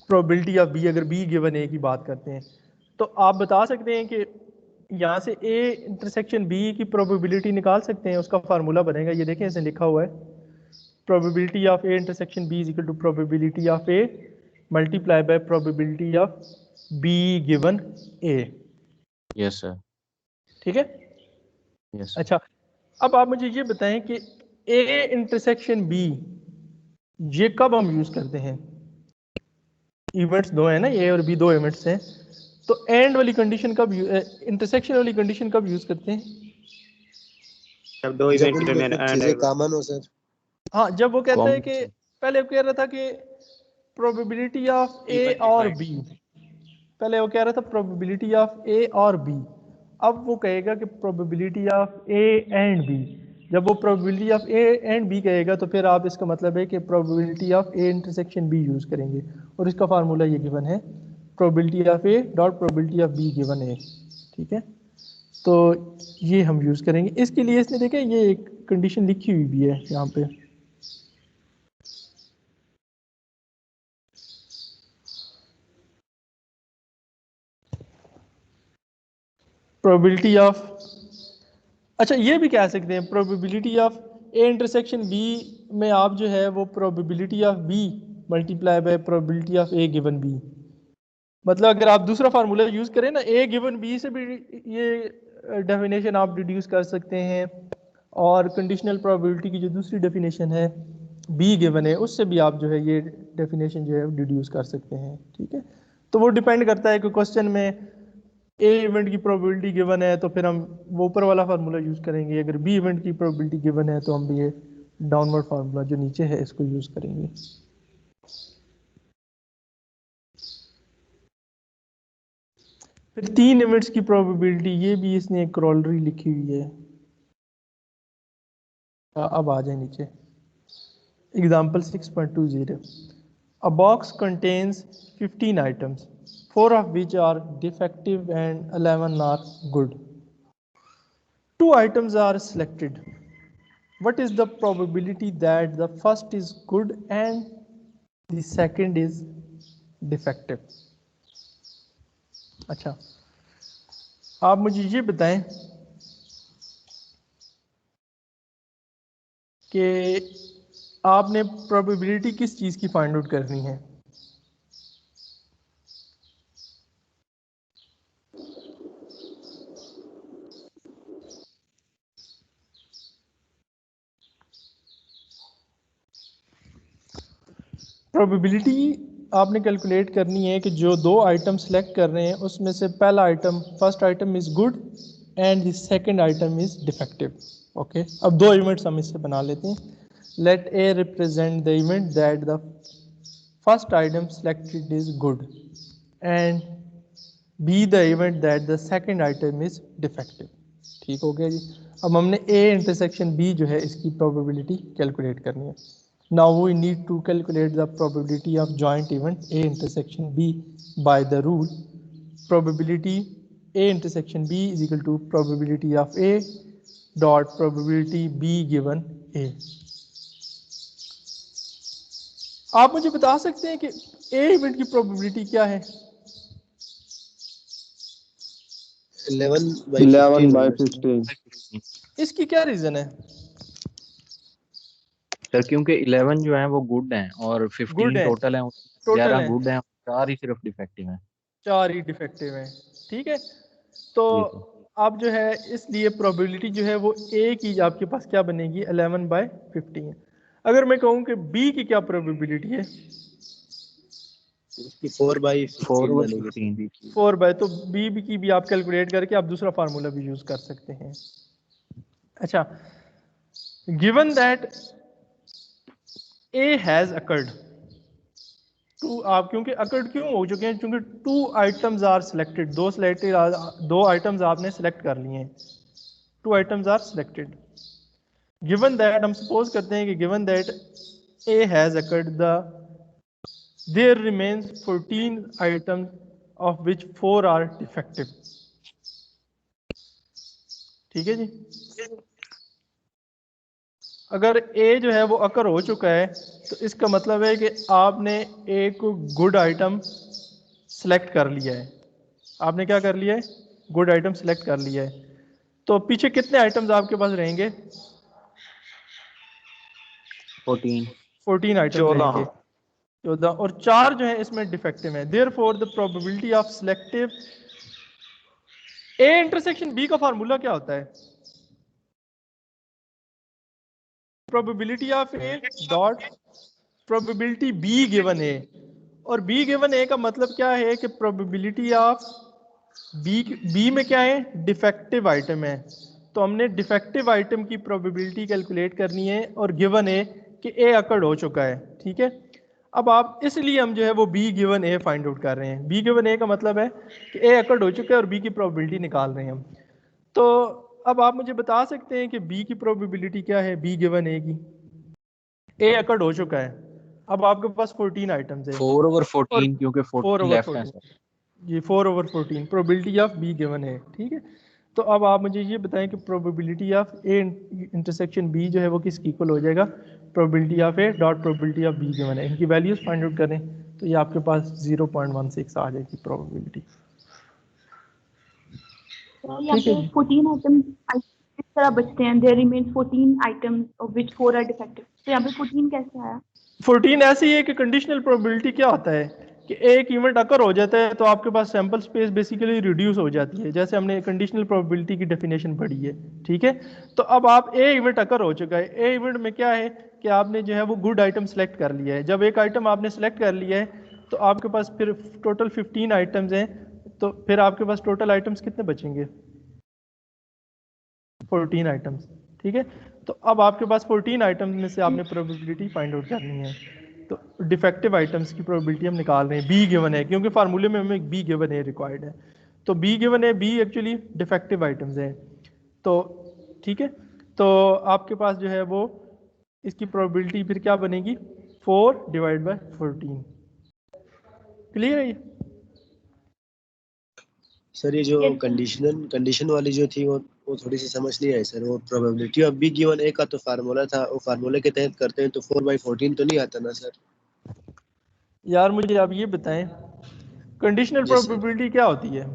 [SPEAKER 1] Probability of B, अगर बी गिवन ए की बात करते हैं तो आप बता सकते हैं कि यहाँ से ए इंटरसेक्शन बी की प्रोबेबिलिटी निकाल सकते हैं, उसका फार्मूला बनेगा, ये देखें इसमें लिखा हुआ है probability of A intersection B is equal to probability of A multiply by probability of B given A.
[SPEAKER 3] Yes sir.
[SPEAKER 1] ठीक है।
[SPEAKER 3] यस।
[SPEAKER 1] अच्छा अब आप मुझे ये बताएं कि ए इंटरसेक्शन बी ये कब हम यूज करते हैं? इवेंट्स दो है ना, ए और बी दो इवेंट्स हैं, तो एंड वाली कंडीशन कब, इंटरसेक्शन वाली कंडीशन कब यूज करते हैं?
[SPEAKER 5] जब दो
[SPEAKER 2] जब
[SPEAKER 5] इवेंट के
[SPEAKER 2] उनमें
[SPEAKER 5] दरमियान
[SPEAKER 2] कुछ
[SPEAKER 5] एंड
[SPEAKER 2] चीजें कॉमन हो सर।
[SPEAKER 1] हाँ, जब वो कहता है कि
[SPEAKER 3] Common.
[SPEAKER 1] पहले वो कह रहा था कि प्रोबेबिलिटी ऑफ ए
[SPEAKER 6] Even
[SPEAKER 1] और
[SPEAKER 6] defined.
[SPEAKER 1] बी, पहले वो कह रहा था प्रोबेबिलिटी ऑफ ए और बी, अब वो कहेगा कि probability of A and B. जब वो probability of A and B कहेगा तो फिर आप इसका मतलब है कि probability of A intersection B use करेंगे, और इसका फार्मूला ये गिवन है probability of A dot probability of B given A. ठीक है, तो ये हम यूज करेंगे। इसके लिए इसने देखे ये एक कंडीशन लिखी हुई भी है यहाँ पे, प्रोबेबिलिटी ऑफ, अच्छा ये भी कह सकते हैं probability of A intersection B में आप जो है वो probability of B multiply by probability of A given B, मतलब अगर आप दूसरा फार्मूला यूज करें ना ए गिवन बी से भी ये डेफिनेशन आप डिड्यूस कर सकते हैं, और कंडीशनल प्रोबेबिलिटी की जो दूसरी डेफिनेशन है बी गिवन है उससे भी आप जो है ये डेफिनेशन जो है डिड्यूस कर सकते हैं। ठीक है, तो वो डिपेंड करता है कि क्वेश्चन में ए इवेंट की प्रोबेबिलिटी गिवन है तो फिर हम वो ऊपर वाला फार्मूला यूज करेंगे, अगर बी इवेंट की प्रोबेबिलिटी गिवन है तो हम भी ये डाउनवर्ड फार्मूला जो नीचे है इसको यूज करेंगे। फिर तीन इवेंट्स की प्रोबेबिलिटी, ये भी इसने एक करोलरी लिखी हुई है। अब आ जाए नीचे, example 6.20, a box contains 15 items, 4 of which are defective and 11 are good. 2 items are selected. What is the probability that the first is good and the second is defective? अच्छा, आप मुझे ये बताएं कि आपने प्रोबेबिलिटी किस चीज़ की फाइंड आउट करनी है? प्रोबेबिलिटी आपने कैलकुलेट करनी है कि जो दो आइटम सेलेक्ट कर रहे हैं उसमें से पहला item, first item is good and the second item is defective. Okay, अब दो इवेंट्स हम इससे बना लेते हैं। Let A represent the event that the first item selected is good and B the event that the second item is defective. ठीक हो गया जी। अब हमने ए इंटरसेक्शन बी जो है इसकी प्रोबेबिलिटी कैलकुलेट करनी है। Now we need to calculate the probability of joint event A intersection B by the rule probability A intersection B is equal to probability of A dot probability B given A। आप मुझे बता सकते हैं कि A event की probability क्या है?
[SPEAKER 5] 11/15।
[SPEAKER 1] इसकी क्या रीजन है?
[SPEAKER 3] सर क्योंकि 11 जो है वो गुड हैं और
[SPEAKER 1] गुड
[SPEAKER 3] 15
[SPEAKER 1] है,
[SPEAKER 3] टोटल हैं,
[SPEAKER 1] टोटल
[SPEAKER 3] 11
[SPEAKER 1] है,
[SPEAKER 3] गुड हैं, 4 ही सिर्फ डिफेक्टिव हैं।
[SPEAKER 1] 4 ही डिफेक्टिव हैं। ठीक है, तो
[SPEAKER 3] जी सर।
[SPEAKER 1] आप जो है इसलिए प्रोबेबिलिटी जो है वो ए की आपके पास क्या बनेगी 11/15। अगर मैं कहूँ कि बी की क्या प्रोबेबिलिटी है?
[SPEAKER 2] उसकी 4/15 बनेगी।
[SPEAKER 1] 4 बाय, तो बी की भी आप कैलकुलेट करके आप दूसरा फार्मूला भी यूज कर सकते हैं। अच्छा, given that A has occurred too, आप क्योंकि अकर्ड क्यों हो चुके हैं, क्योंकि 2 आइटम्स आर सिलेक्टेड, दो आइटम्स आपने सिलेक्ट कर लिए हैं, 2 items are selected. Given that, हम सपोज करते हैं कि given that A has occurred there remains 14 items of which 4 are defective। ठीक है जी। अगर ए जो है वो अकर हो चुका है तो इसका मतलब है कि आपने एक गुड आइटम सेलेक्ट कर लिया है। आपने क्या कर लिया है? गुड आइटम सेलेक्ट कर लिया है। तो पीछे कितने आइटम्स आपके पास रहेंगे? 14 आइटम्स रहेंगे, 14, और 4 जो है इसमें डिफेक्टिव है। Therefore the probability of selective A intersection B का फार्मूला क्या होता है? Probability of A dot probability B given A, और बी गिवन ए का मतलब क्या है कि प्रोबेबिलिटी ऑफ बी में क्या है? डिफेक्टिव आइटम है। तो हमने डिफेक्टिव आइटम की प्रोबेबिलिटी कैलकुलेट करनी है और गिवन ए कि ए अकर्ड हो चुका है। ठीक है, अब आप इसलिए हम जो है वो बी गिवन ए फाइंड आउट कर रहे हैं। बी गिवन ए का मतलब है कि ए अकर्ड हो चुका है और बी की प्रोबेबिलिटी निकाल रहे हैं हम। तो अब आप मुझे बता सकते हैं कि बी की प्रोबेबिलिटी क्या है? बी गिवन ए की, ए अकर्ड हो चुका है। अब आपके पास 14 आइटम्स है,
[SPEAKER 3] 4/14 क्योंकि 14 लेफ्ट है सर।
[SPEAKER 1] ये 4/14 प्रोबेबिलिटी ऑफ बी गिवन है। ठीक है, तो अब आप मुझे ये बताएं कि probability of A intersection B जो है वो किसकी इक्वल हो जाएगा? Probability of A dot probability of B given है। इनकी वैल्यूज फाइंड आउट करें तो ये आपके पास 0.16 आ जाएगी प्रोबेबिलिटी।
[SPEAKER 7] यहाँ पे 14 आइटम इस तरह बचते हैं, there remains 14 items of which 4 are defective. तो यहाँ पे 14 कैसे आया?
[SPEAKER 1] 14 ऐसी है कि कंडीशनल प्रोबेबिलिटी क्या होता है कि एक इवेंट अकर हो जाता है तो आपके पास सैंपल स्पेस बेसिकली रिड्यूस हो जाती है, जैसे हमने कंडीशनल प्रोबेबिलिटी की डेफिनेशन पढ़ी है। ठीक है, तो अब आप ए इवेंट अकर हो चुका है। ए इवेंट में क्या है कि आपने जो है वो गुड आइटम सेलेक्ट कर लिया है। जब एक आइटम आपने सेलेक्ट कर लिया है तो आपके पास फिर टोटल 15 आइटम्स हैं, तो फिर आपके पास टोटल आइटम्स कितने बचेंगे? 14 आइटम्स। ठीक है, तो अब आपके पास 14 आइटम्स में से आपने प्रोबेबिलिटी फाइंड आउट करनी है। तो डिफेक्टिव आइटम्स की प्रोबेबिलिटी हम निकाल रहे हैं, बी गिवन है, क्योंकि फार्मूले में हमें बी गिवन है रिक्वायर्ड है। तो बी गिवन है, बी एक्चुअली डिफेक्टिव आइटम्स हैं। तो ठीक है, तो आपके पास जो है वो इसकी प्रोबेबिलिटी फिर क्या बनेगी? 4 डिवाइड बाय 14। क्लियर है ये?
[SPEAKER 2] सर ये जो कंडीशन वाली जो थी वो थोड़ी सी समझ नहीं आई सर। वो प्रोबेबिलिटी ऑफ बी गिवन ए का तो फार्मूला था, वो फार्मूले के तहत करते हैं तो 4/14 तो नहीं आता ना सर?
[SPEAKER 1] यार मुझे आप ये बताएं, कंडीशनल प्रोबेबिलिटी क्या होती है?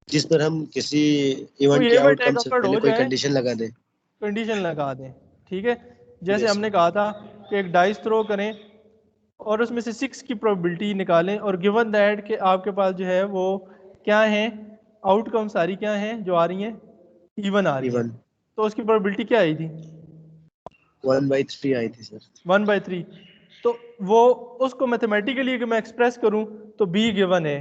[SPEAKER 2] जिस पर हम किसी इवेंट के आउटकम से पहले कोई कंडीशन लगा दें।
[SPEAKER 1] कंडीशन लगा दें, ठीक है। जैसे
[SPEAKER 2] Yes,
[SPEAKER 1] हमने कहा था कि एक डाइस थ्रो करें और उसमें से 6 की प्रोबेबिलिटी निकालें, और गिवन दैट कि आपके पास जो है वो क्या है, आउटकम सारी क्या हैं जो आ रही हैं? इवन आ रही हैं। तो उसकी प्रोबेबिलिटी क्या आई थी?
[SPEAKER 2] 1/3 आई थी सर।
[SPEAKER 1] 1/3। तो वो उसको मैथमेटिकली अगर मैं एक्सप्रेस करूं तो बी गिवन है।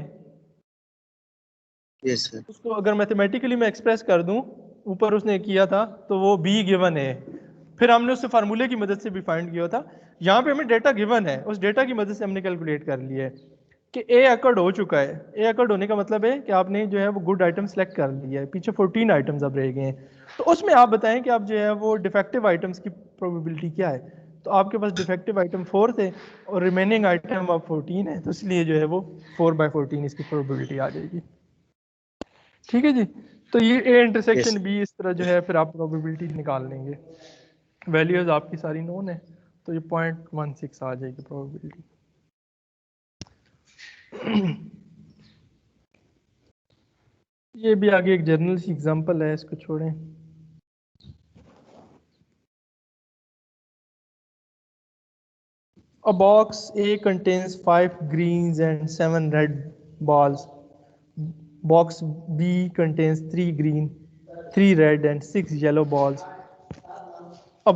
[SPEAKER 2] Yes sir.
[SPEAKER 1] उसको अगर मैथमेटिकली मैं एक्सप्रेस कर दूं, ऊपर उसने किया था, तो वो बी गिवन है। फिर हमने उससे फार्मूले की मदद से भी फाइंड किया था। यहाँ पे हमें डेटा गिवन है, उस डेटा की मदद से हमने कैलकुलेट कर लिया है कि ए अकर्ड हो चुका है। ए अकर्ड होने का मतलब है कि आपने जो है वो गुड आइटम सेलेक्ट कर लिया है। पीछे 14 आइटम्स अब रह गए हैं, तो उसमें आप बताएं कि आप जो है वो डिफेक्टिव आइटम्स की प्रोबेबिलिटी क्या है। तो आपके पास डिफेक्टिव आइटम 4 थे और रिमेनिंग आइटम अब 14 है, तो इसलिए जो है वो 4/14 इसकी प्रोबेबिलिटी आ जाएगी। ठीक है जी, तो ये ए इंटरसेक्शन बी इस तरह जो है फिर आप प्रोबेबिलिटी निकाल लेंगे। वैल्यूज आपकी सारी नोन है, तो ये 0.16 आ जाएगी प्रोबेबिलिटी। ये भी आगे एक जर्नल सी एग्जांपल है, इसको छोड़ें। A box A contains 5 greens and 7 red balls. Box B contains 3 green, 3 red and 6 yellow balls. A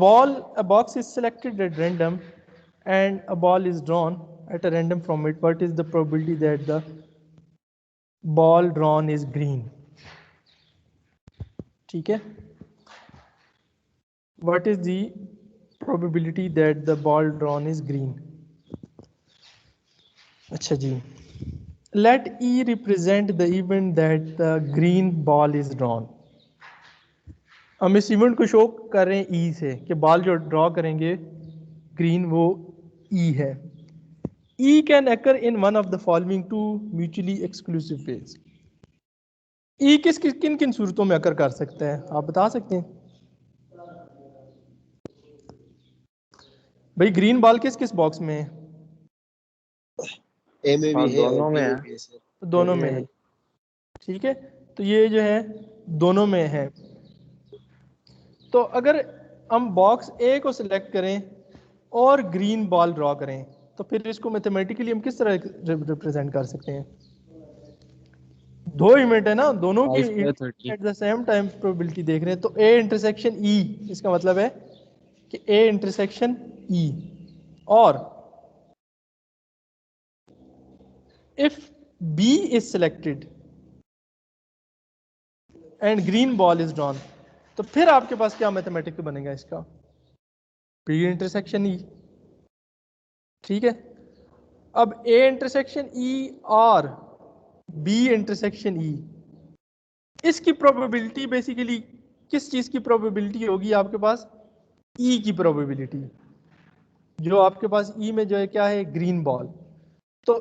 [SPEAKER 1] box is selected at random and a ball is drawn at a random from it. What is the probability that the ball drawn is green? ठीक है, what is the probability that the ball drawn is green? अच्छा जी, let E represent the event that the green ball is drawn. हम इस event को show कर रहे हैं E से कि बॉल जो ड्रॉ करेंगे ग्रीन वो E है. E can occur in one of the following two mutually exclusive ways. E किन किन सूरतों में अकर कर सकता है आप बता सकते हैं भाई? ग्रीन बॉल किस किस बॉक्स में है?
[SPEAKER 2] ए में भी है
[SPEAKER 5] दोनों
[SPEAKER 2] और
[SPEAKER 5] में
[SPEAKER 2] बी
[SPEAKER 5] है।
[SPEAKER 2] में भी है सर।
[SPEAKER 1] दोनों में है, ठीक है. तो ये जो है दोनों में है. तो अगर हम बॉक्स ए को सिलेक्ट करें और ग्रीन बॉल ड्रॉ करें तो फिर इसको मैथमेटिकली हम किस तरह रिप्रेजेंट कर सकते हैं? दो इवेंट है ना, दोनों की
[SPEAKER 3] 5/30
[SPEAKER 1] at the same time probability देख रहे हैं. तो ए इंटरसेक्शन ई, इसका मतलब है कि ए इंटरसेक्शन ई, और if B is selected and green ball is drawn, तो फिर आपके पास क्या मैथमेटिक बनेगा इसका? बी इंटरसेक्शन ई, ठीक है. अब ए इंटरसेक्शन ई और बी इंटरसेक्शन ई, इसकी प्रोबेबिलिटी बेसिकली किस चीज की प्रोबेबिलिटी होगी आपके पास? ई की प्रोबेबिलिटी, जो आपके पास ई में जो है क्या है? Green ball. तो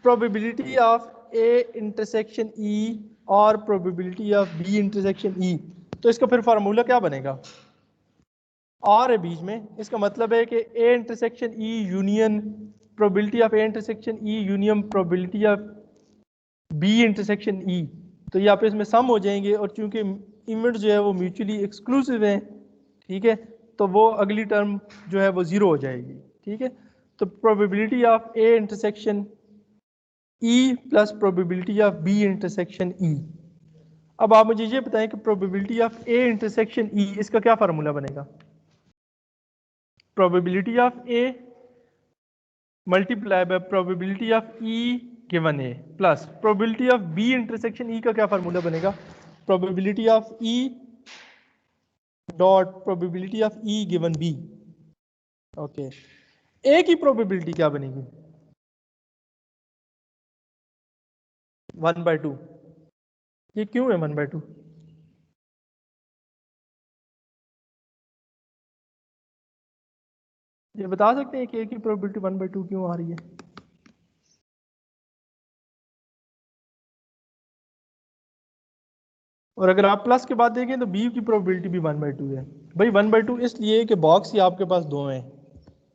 [SPEAKER 1] probability of A intersection E और probability of B intersection E, तो इसका फिर फार्मूला क्या बनेगा? और है बीच में, इसका मतलब है कि A intersection E union probability of A intersection E union probability of B intersection E. तो ये आप इसमें सम हो जाएंगे, और चूंकि इवेंट जो है वो म्यूचुअली एक्सक्लूसिव है, ठीक है, तो वो अगली टर्म जो है वो जीरो हो जाएगी, ठीक है. तो probability of A intersection E plus probability of B intersection E. अब आप मुझे ये बताएं कि probability of A intersection E, इसका क्या फार्मूला बनेगा? Probability of A multiply by probability of E given A plus probability of B intersection E का क्या फार्मूला बनेगा? Probability of E dot probability of E given B. Okay, A की probability क्या बनेगी? 1/2. ये क्यों है 1/2? ये बता सकते हैं कि ए की प्रोबेबिलिटी 1/2 क्यों आ रही है? और अगर आप प्लस के बाद देखें तो बी की प्रोबेबिलिटी भी 1/2 है. भाई 1/2 इसलिए कि बॉक्स ही आपके पास दो हैं,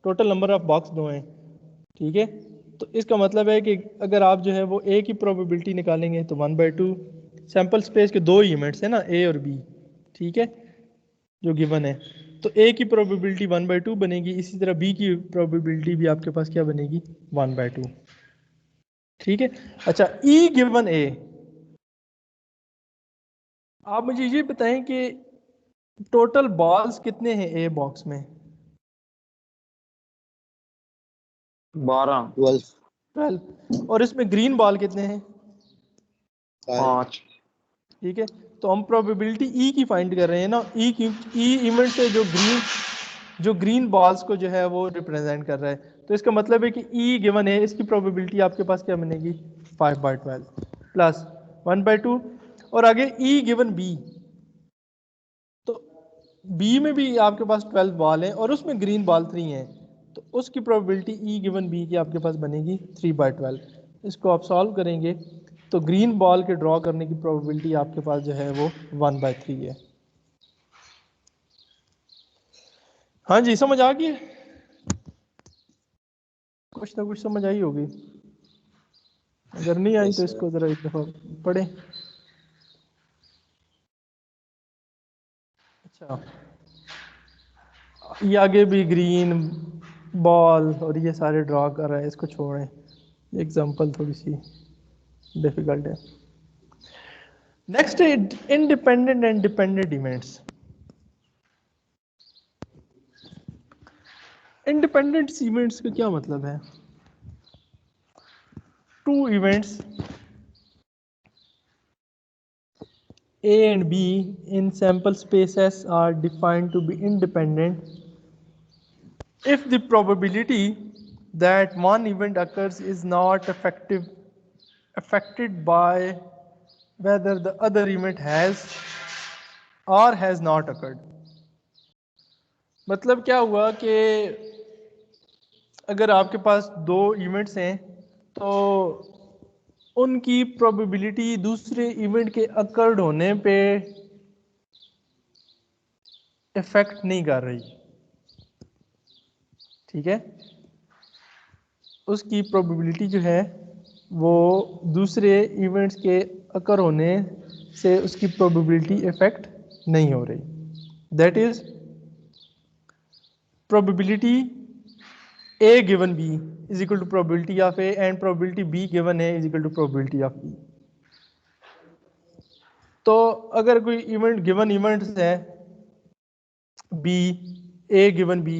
[SPEAKER 1] टोटल नंबर ऑफ बॉक्स दो हैं, ठीक है. तो इसका मतलब है कि अगर आप जो है वो ए की प्रोबेबिलिटी निकालेंगे तो 1/2, सैंपल स्पेस के दो ही इवेंट्स हैं ना, ए और बी, ठीक है, जो गिवन है. तो ए की प्रोबेबिलिटी 1/2 बनेगी, इसी तरह बी की प्रोबेबिलिटी भी आपके पास क्या बनेगी? 1/2, ठीक है. अच्छा, ई गिवन ए, आप मुझे ये बताएं कि टोटल बॉल्स कितने हैं ए बॉक्स में?
[SPEAKER 5] 12
[SPEAKER 1] 12. और इसमें ग्रीन बॉल कितने हैं?
[SPEAKER 5] 5
[SPEAKER 1] ठीक है. तो हम प्रोबेबिलिटी ई की फाइंड कर रहे हैं ना, ई की, ई इवेंट से जो ग्रीन बॉल्स को जो है वो रिप्रेजेंट कर रहा है. तो इसका मतलब है कि ई गिवन है, इसकी प्रोबेबिलिटी आपके पास क्या बनेगी? 5/12 प्लस 1/2. और आगे ई गिवन बी, तो बी में भी आपके पास 12 बॉल है और उसमें ग्रीन बॉल 3 है, तो उसकी प्रोबेबिलिटी ई गिवन बी की आपके पास बनेगी 3/12. इसको आप सॉल्व करेंगे तो ग्रीन बॉल के ड्रॉ करने की प्रोबेबिलिटी आपके पास जो है वो 1/3 है. हाँ जी, समझ आ गई? कुछ ना कुछ समझ आई होगी, अगर नहीं आई तो इसको जरा एक दफा पढ़ें. अच्छा, ये आगे भी ग्रीन बॉल और ये सारे ड्रॉ कर रहे हैं, इसको छोड़ें, एग्जांपल थोड़ी सी डिफिकल्ट है. नेक्स्ट है independent and dependent events. Independent events का क्या मतलब है? Two events A and B in sample space S are defined to be independent if the probability that one event occurs is not affected by whether the other event has or has not occurred. मतलब क्या हुआ कि अगर आपके पास दो events हैं तो उनकी प्रोबेबिलिटी दूसरे इवेंट के अकर्ड होने पे इफेक्ट नहीं कर रही, ठीक है। उसकी प्रोबेबिलिटी जो है वो दूसरे इवेंट्स के अकर होने से उसकी प्रोबेबिलिटी इफेक्ट नहीं हो रही। That is probability A given B is equal to probability of A and probability B given A is equal to probability of B. तो अगर कोई इवेंट गिवन इवेंट्स है B A given B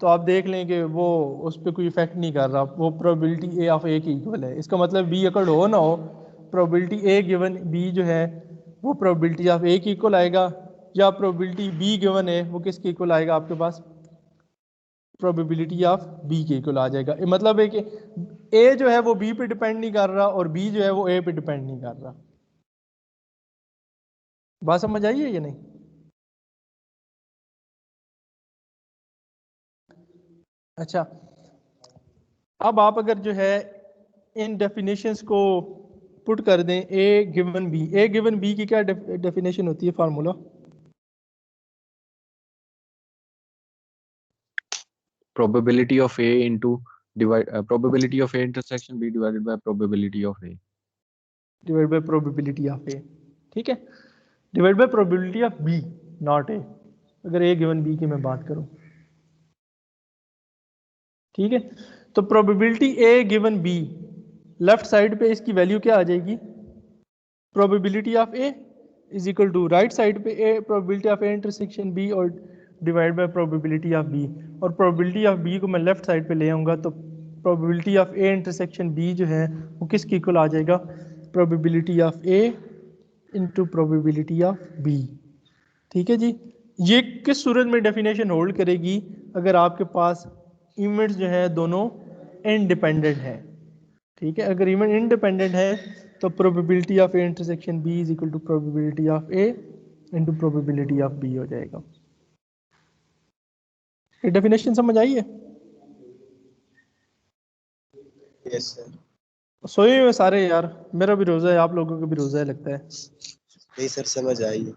[SPEAKER 1] तो आप देख लें कि वो उस पर कोई इफेक्ट नहीं कर रहा, वो प्रोबेबिलिटी A ऑफ A की इक्वल है। इसका मतलब B अकड़ हो ना हो, प्रोबेबिलिटी A गिवन B जो है वो प्रोबेबिलिटी ऑफ A की इक्वल आएगा, या प्रोबेबिलिटी B गिवन है वो किसके इक्वल आएगा आपके पास, प्रोबेबिलिटी ऑफ बी के इक्वल आ जाएगा। मतलब है कि ए जो है वो बी पे डिपेंड नहीं कर रहा और बी जो है वो ए पे डिपेंड नहीं कर रहा। बात समझ आई है या नहीं? अच्छा, अब आप अगर जो है इन डेफिनेशंस को पुट कर दें, ए गिवन बी की क्या डेफिनेशन होती है, formula?
[SPEAKER 3] probability of A into probability of A intersection B divided by probability of A
[SPEAKER 1] divide by probability of A, ठीक है, divide by probability of B not A, अगर A given B की मैं बात करूं, ठीक है। तो probability A given B, left side पे इसकी वैल्यू क्या आ जाएगी, probability of A is equal to right side पे A probability of A intersection B और divide by probability of B, और प्रोबेबिलिटी ऑफ बी को मैं लेफ्ट साइड पे ले आऊँगा तो probability of A intersection B जो है वो किसकी इक्वल आ जाएगा, probability of A into probability of B, ठीक है जी। ये किस सूरत में डेफिनेशन होल्ड करेगी, अगर आपके पास इवेंट्स जो है दोनों इंडिपेंडेंट है, ठीक है। अगर इवेंट इंडिपेंडेंट है तो probability of A intersection B is equal to probability of A into probability of B हो जाएगा। ये डेफिनेशन समझ आई है?
[SPEAKER 2] Yes sir.
[SPEAKER 1] सोए हुए सारे यार, मेरा भी रोजा है, आप लोगों का भी रोजा है लगता है।
[SPEAKER 2] नहीं सर, समझ आई है।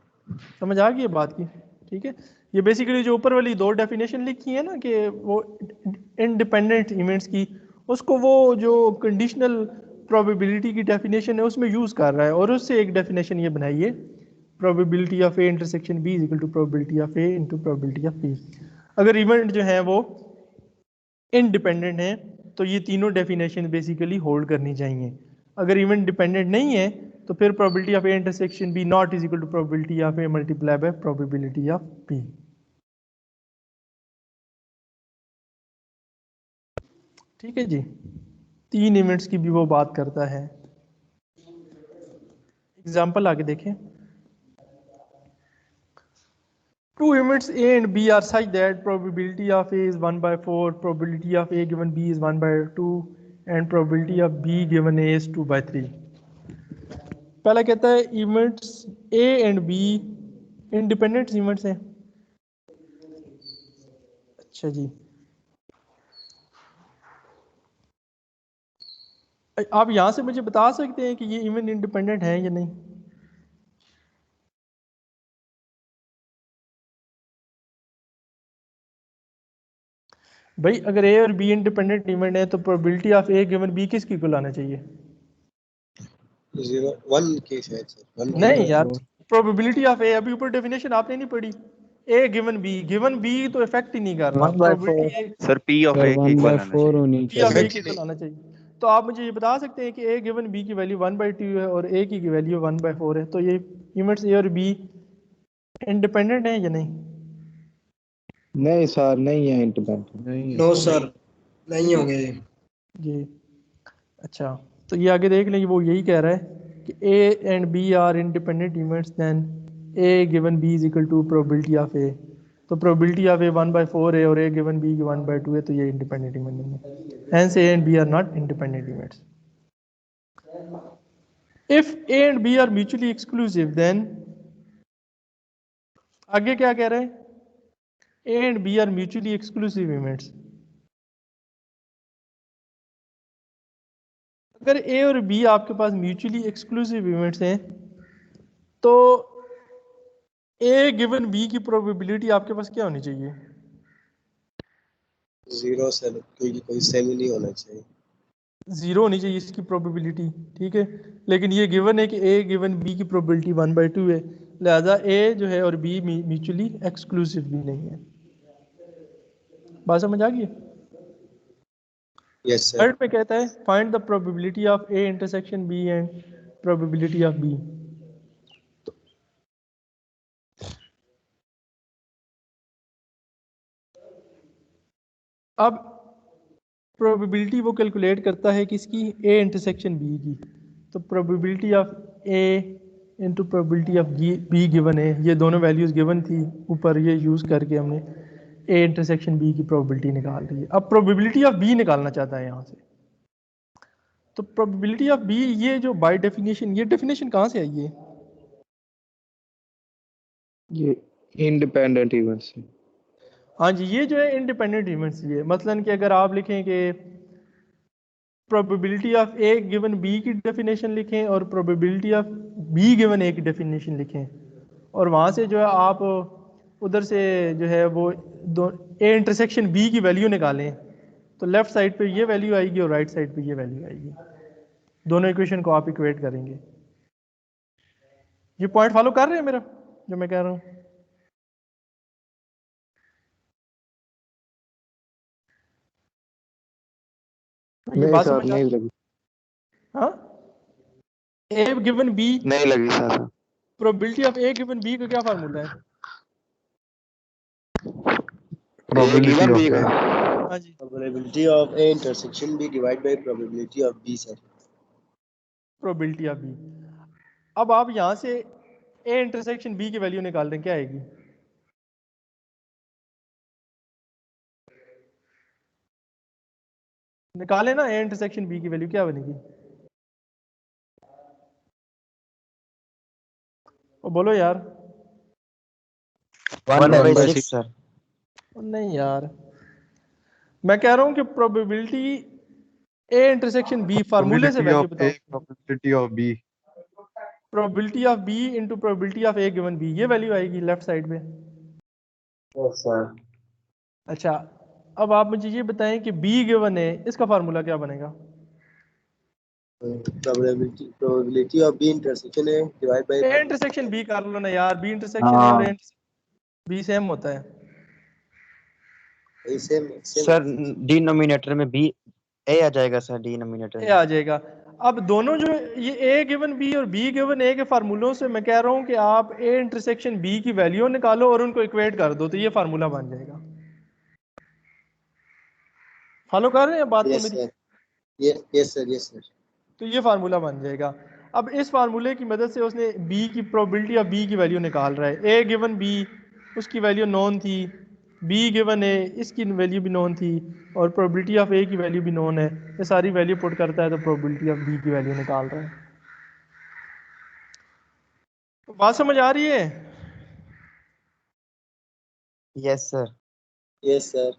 [SPEAKER 1] समझ आ गई है बात की, ठीक है। ये बेसिकली जो ऊपर वाली दो डेफिनेशन लिखी है ना कि वो इंडिपेंडेंट इवेंट्स की, उसको वो जो कंडीशनल प्रोबेबिलिटी की डेफिनेशन है उसमें यूज़ कर रहा है, और उससे एक डेफिनेशन ये बनाई है, probability of A intersection B is equal to probability of A into probability of B. अगर इवेंट जो है वो इंडिपेंडेंट है तो ये तीनों डेफिनेशन बेसिकली होल्ड करनी चाहिए। अगर इवेंट डिपेंडेंट नहीं है तो फिर probability of A intersection B not is equal to probability of A multiply by probability of B. ठीक है जी, तीन इवेंट्स की भी वो बात करता है। एग्जाम्पल आगे देखें। Two events A and B are such that probability of A is 1/4, probability of A given B is 1/2, and probability of B given A is 2/3. पहला कहता है events A and B independent events हैं। अच्छा जी, आप यहां से मुझे बता सकते हैं कि ये इवेंट इंडिपेंडेंट है या नहीं? भाई अगर ए और बी इंडिपेंडेंट इवेंट है तो probability of A given B किसकी इक्वल आना चाहिए?
[SPEAKER 2] 1 के शायद सर।
[SPEAKER 1] नहीं यार, प्रोबेबिलिटी ऑफ ए, अभी ऊपर डेफिनेशन आपने नहीं पढ़ी, ए गिवन बी तो इफेक्ट ही नहीं कर रहा।
[SPEAKER 8] 1/4 सर पी ऑफ ए की इक्वल
[SPEAKER 1] आना चाहिए। तो आप मुझे ये बता सकते हैं कि ए गिवन बी की वैल्यू 1/2 है और ए की वैल्यू 1/4 है, तो ये इवेंट्स ए और बी इंडिपेंडेंट है या नहीं?
[SPEAKER 5] नहीं सर, नहीं है इंडिपेंडेंट।
[SPEAKER 9] नो सर, नहीं होंगे
[SPEAKER 1] जी। अच्छा, तो ये आगे देख लें, वो यही कह रहा है कि A and B are independent events, then A given B is equal to probability of A. तो probability of A 1/4 है और A given B 1/2 है, तो ये independent event नहीं है. Hence A and B are not independent events. If A and B are mutually exclusive, then आगे क्या कह रहे हैं? A and B are mutually exclusive events. अगर A और B आपके पास म्यूचुअली एक्सक्लूसिव इवेंट्स हैं तो A गिवन B की प्रोबेबिलिटी आपके पास क्या होनी चाहिए?
[SPEAKER 2] 0 सर, क्योंकि कोई सेम ही नहीं होना चाहिए.
[SPEAKER 1] 0 होनी चाहिए इसकी प्रोबेबिलिटी, ठीक है. लेकिन ये गिवन है कि A गिवन B की प्रोबेबिलिटी 1/2 है, लिहाजा A जो है और B म्यूचुअली एक्सक्लूसिव भी नहीं है. बात समझ आ गई?
[SPEAKER 2] Yes sir.
[SPEAKER 1] थर्ड में कहता है find the probability of A intersection B and probability of B. अब प्रोबेबिलिटी वो कैलकुलेट करता है किसकी? A इंटरसेक्शन B की. तो probability of A into probability of B given है, ये दोनों वैल्यूज़ गिवन थी ऊपर, ये यूज़ करके हमने A इंटरसेक्शन B की प्रोबेबिलिटी निकाल ली है. अब प्रोबेबिलिटी ऑफ B निकालना चाहता है यहाँ से. तो प्रोबेबिलिटी ऑफ B, ये जो बाय डेफिनेशन, ये डेफिनेशन कहाँ से आई है?
[SPEAKER 5] ये इंडिपेंडेंट इवेंट्स है.
[SPEAKER 1] हाँ जी, ये जो है इंडिपेंडेंट इवेंट्स. ये मसलन कि अगर आप लिखें कि probability of A given B की डेफिनेशन लिखें और probability of B given A की डेफिनेशन लिखें और वहाँ से जो है आप उधर से जो है वो A इंटरसेक्शन B की वैल्यू निकालें, तो लेफ्ट साइड पे ये वैल्यू आएगी और राइट साइड पे ये वैल्यू आएगी. दोनों इक्वेशन को आप इक्वेट करेंगे. ये पॉइंट फॉलो कर रहे हैं मेरा जो मैं कह रहा हूँ?
[SPEAKER 5] नहीं सर, नहीं लगी.
[SPEAKER 1] हाँ, A गिवन B,
[SPEAKER 5] नहीं लगी sir.
[SPEAKER 1] Probability of A given B का क्या फार्मूला है?
[SPEAKER 5] प्रोबेबिलिटी ऑफ
[SPEAKER 1] हाँ जी,
[SPEAKER 2] probability of A intersection B divide by probability of B sir.
[SPEAKER 1] Probability of B. अब आप यहाँ से A इंटरसेक्शन B की वैल्यू निकाल दें, क्या आएगी? निकालें ना A इंटरसेक्शन B की वैल्यू क्या बनेगी? ओ बोलो यार.
[SPEAKER 5] 1/6 सर.
[SPEAKER 1] नहीं यार, मैं कह रहा हूँ कि प्रोबेबिलिटी A इंटरसेक्शन B फार्मूले से वैल्यू बताओ.
[SPEAKER 5] Probability of B.
[SPEAKER 1] Probability of B into probability of A given B, ये वैल्यू आएगी लेफ्ट साइड पे.
[SPEAKER 5] Yes sir.
[SPEAKER 1] अच्छा, अब आप मुझे ये बताएं कि B गिवन है, इसका फार्मूला क्या बनेगा?
[SPEAKER 2] Probability of B intersection A divide bye
[SPEAKER 1] A intersection B कर लो ना यार. B इंटरसेक्शन A और A B सेम होता है.
[SPEAKER 2] सेम
[SPEAKER 8] सर डिनोमिनेटर में बी ए आ जाएगा सर. डिनोमिनेटर
[SPEAKER 1] A आ जाएगा. अब दोनों जो ये A गिवन B और B गिवन A के फार्मूलों से मैं कह रहा हूँ कि आप A इंटरसेक्शन B की वैल्यू निकालो और उनको इक्वेट कर दो, तो ये फार्मूला बन जाएगा. फॉलो कर रहे हैं बात को मेरी?
[SPEAKER 2] Yes sir.
[SPEAKER 1] तो ये फार्मूला बन जाएगा. अब इस फार्मूले की मदद से उसने B की प्रोबेबिलिटी ऑफ B की वैल्यू निकाल रहा है. A गिवन B, उसकी वैल्यू नोन थी. B गिवन A, इसकी वैल्यू भी नोन थी और प्रोबेबिलिटी ऑफ A की वैल्यू भी नोन है. ये सारी वैल्यू पुट करता है तो प्रोबेबिलिटी ऑफ B की वैल्यू निकाल रहा है. तो बात समझ आ रही है?
[SPEAKER 8] Yes sir.
[SPEAKER 2] Yes sir.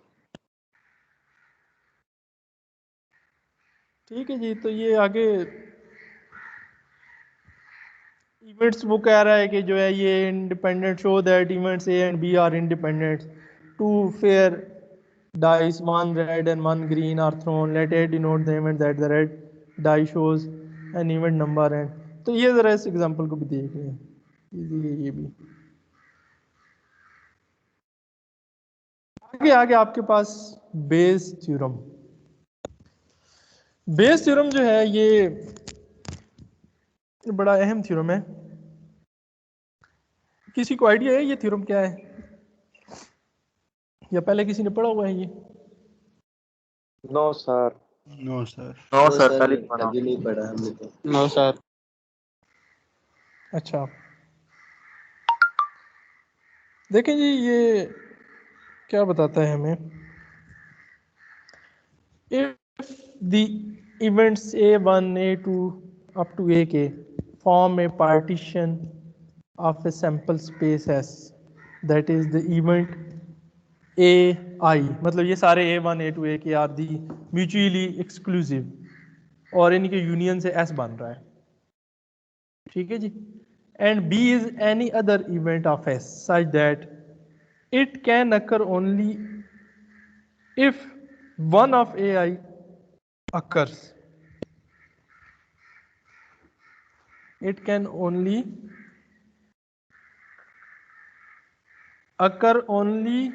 [SPEAKER 1] ठीक है जी. तो ये आगे इवेंट्स वो कह रहा है कि जो है ये independent, show that events A and B are independent. Two fair dice, one red and one green are thrown. Let A denote the event that the red die shows an event number. and तो ये जरा इस example को भी देख लें. ये भी आगे आपके पास बेस थ्योरम. बेस थ्योरम जो है ये बड़ा अहम थ्योरम है. किसी को आइडिया है ये थ्योरम क्या है, या पहले किसी ने पढ़ा हुआ है ये?
[SPEAKER 5] No sir.
[SPEAKER 8] No sir.
[SPEAKER 2] अभी नहीं पढ़ा हमने तो.
[SPEAKER 8] No sir.
[SPEAKER 1] अच्छा देखें जी, ये क्या बताता है हमें, if the events A1 A2 up to AK form a partition of a sample space S, that is the event AI, मतलब ये सारे A1 A2 AK are the mutually exclusive और इनके यूनियन से S बन रहा है, ठीक है जी, and B is any other event of S such that it can occur only if one of AI occurs. It can only occur only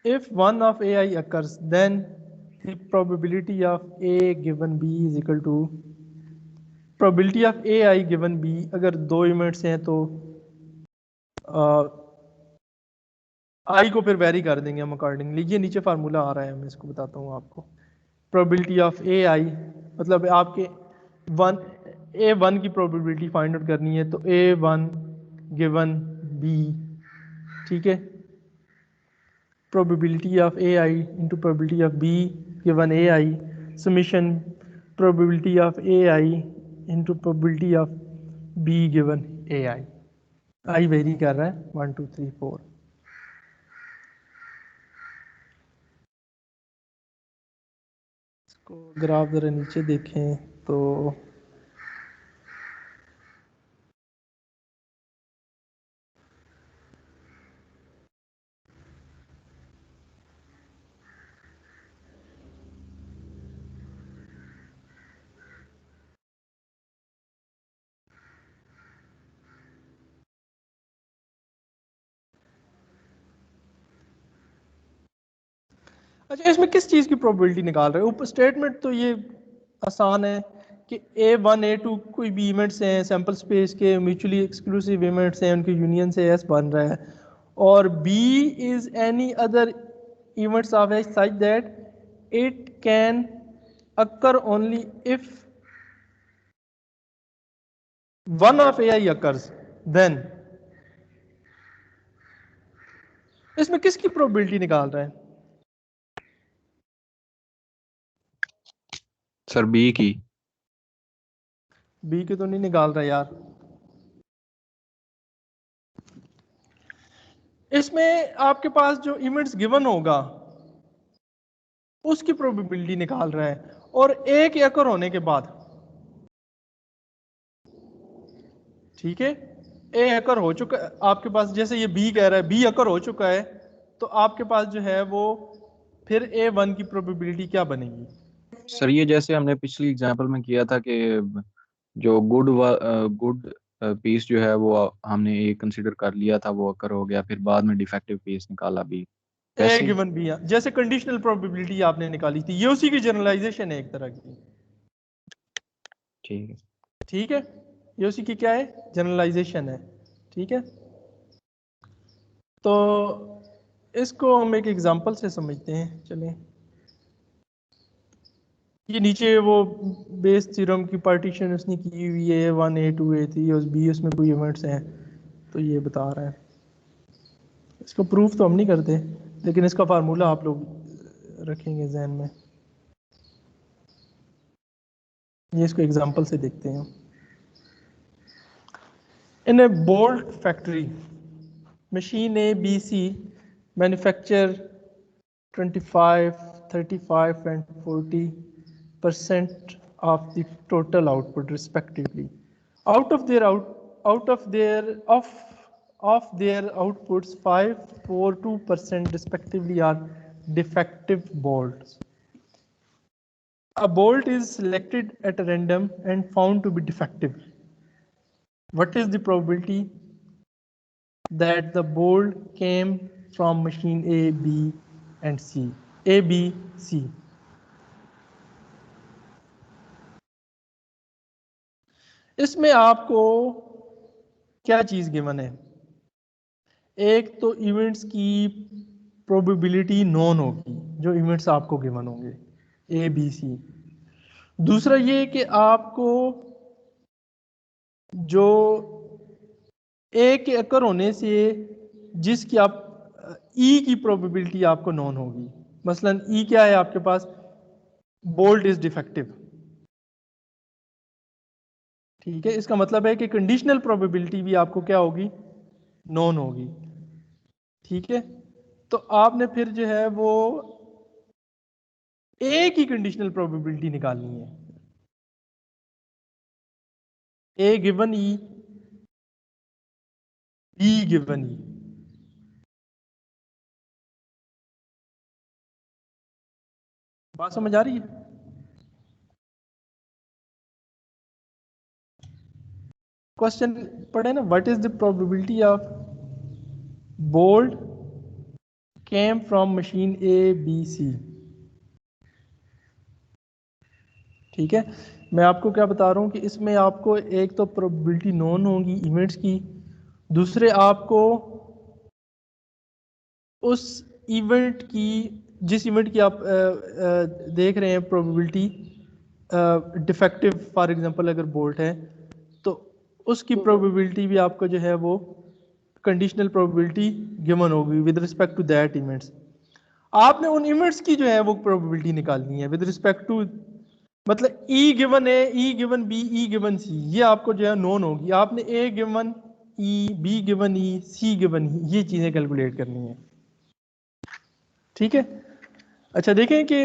[SPEAKER 1] if one of AI occurs, then the probability of A given B is equal to probability of AI given B. अगर दो events हैं तो आई को फिर very कर देंगे हम accordingly. ये नीचे फार्मूला आ रहा है, मैं इसको बताता हूँ आपको। प्रोबेबिलिटी ऑफ ए आई मतलब आपके A1 की प्रोबेबिलिटी फाइंड आउट करनी है तो A1 गिवन B, ठीक है, probability of A I into probability of B given A I summation probability of A I into probability of B given A I very कर रहा है 1 2 3 4। इसको अगर आप ज़रा नीचे देखें तो अच्छा, इसमें किस चीज़ की प्रोबेबिलिटी निकाल रहे हो? ऊपर स्टेटमेंट तो ये आसान है कि A1 A2 कोई भी इवेंट्स हैं सैम्पल स्पेस के म्यूचुअली एक्सक्लूसिव इवेंट्स हैं, उनके यूनियन से S बन रहा है, और B is any other events of S such that it can occur only if one of AI occurs, then इसमें किसकी प्रोबेबिलिटी निकाल रहा है?
[SPEAKER 3] सर बी की।
[SPEAKER 1] बी की तो नहीं निकाल रहा यार, इसमें आपके पास जो इवेंट्स गिवन होगा उसकी प्रोबेबिलिटी निकाल रहा है, और ए के अकर होने के बाद, ठीक है, ए अकर हो चुका है आपके पास, जैसे ये बी कह रहा है बी अकर हो चुका है, तो आपके पास जो है वो फिर A1 की प्रोबेबिलिटी क्या बनेगी?
[SPEAKER 3] सर ये जैसे हमने पिछली एग्जांपल में किया था कि जो गुड पीस जो है वो हमने ए कंसीडर कर लिया था, वो अकर हो गया, फिर बाद में डिफेक्टिव पीस निकाला बी।
[SPEAKER 1] ए गिवन बी, जैसे कंडीशनल प्रोबेबिलिटी आपने निकाली थी, ये उसी की जनरलाइजेशन है एक तरह की,
[SPEAKER 3] ठीक है।
[SPEAKER 1] ठीक है, ये उसी की क्या है, जनरलाइजेशन है, ठीक है। तो इसको हम एक एग्जांपल से समझते हैं, चलें। ये नीचे वो बेस थ्योरम की पार्टीशन उसने की हुई है, A1 A2 A3 और B, उसमें कोई इवेंट्स हैं तो ये बता रहा है। इसको प्रूफ तो हम नहीं करते, लेकिन इसका फार्मूला आप लोग रखेंगे जहन में। ये इसको एग्जांपल से देखते हैं। In a bolt factory machine ABC manufacture 25, 35 and 40% of the total output respectively. Out of their outputs, 5, 4, 2% respectively are defective bolts. A bolt is selected at random and found to be defective. What is the probability that the bolt came from machine A, B and C? A, B, C. इसमें आपको क्या चीज़ given है? एक तो events की probability non होगी, जो events आपको गिवन होंगे A, B, C। दूसरा ये कि आपको जो ए के अकर होने से जिसकी आप ई की प्रोबेबिलिटी आपको नॉन होगी। मसलन ई क्या है आपके पास, बोल्ड इज डिफेक्टिव, ठीक है। इसका मतलब है कि कंडीशनल प्रोबेबिलिटी भी आपको क्या होगी, नॉन होगी, ठीक है। तो आपने फिर जो है वो ए की कंडीशनल प्रोबेबिलिटी निकालनी है, A given E, B given E. बात समझ आ रही है? क्वेश्चन पढ़े ना, what is the probability of bolt came from machine A B C, ठीक है। मैं आपको क्या बता रहा हूं कि इसमें आपको एक तो प्रोबेबिलिटी नॉन होगी इवेंट्स की, दूसरे आपको उस इवेंट की, जिस इवेंट की आप देख रहे हैं प्रोबेबिलिटी डिफेक्टिव फॉर एग्जांपल अगर बोल्ट है तो उसकी प्रोबेबिलिटी भी आपको जो है वो कंडीशनल प्रोबेबिलिटी गिवन होगी with respect to that events. आपने उन इवेंट्स की जो है वो प्रोबेबिलिटी निकालनी है विद रिस्पेक्ट टू, मतलब E given A, E given B, E given C, ये आपको जो है नोन होगी। आपने A given E, B given E, C given E, ये चीजें कैलकुलेट करनी है, ठीक है। अच्छा देखें कि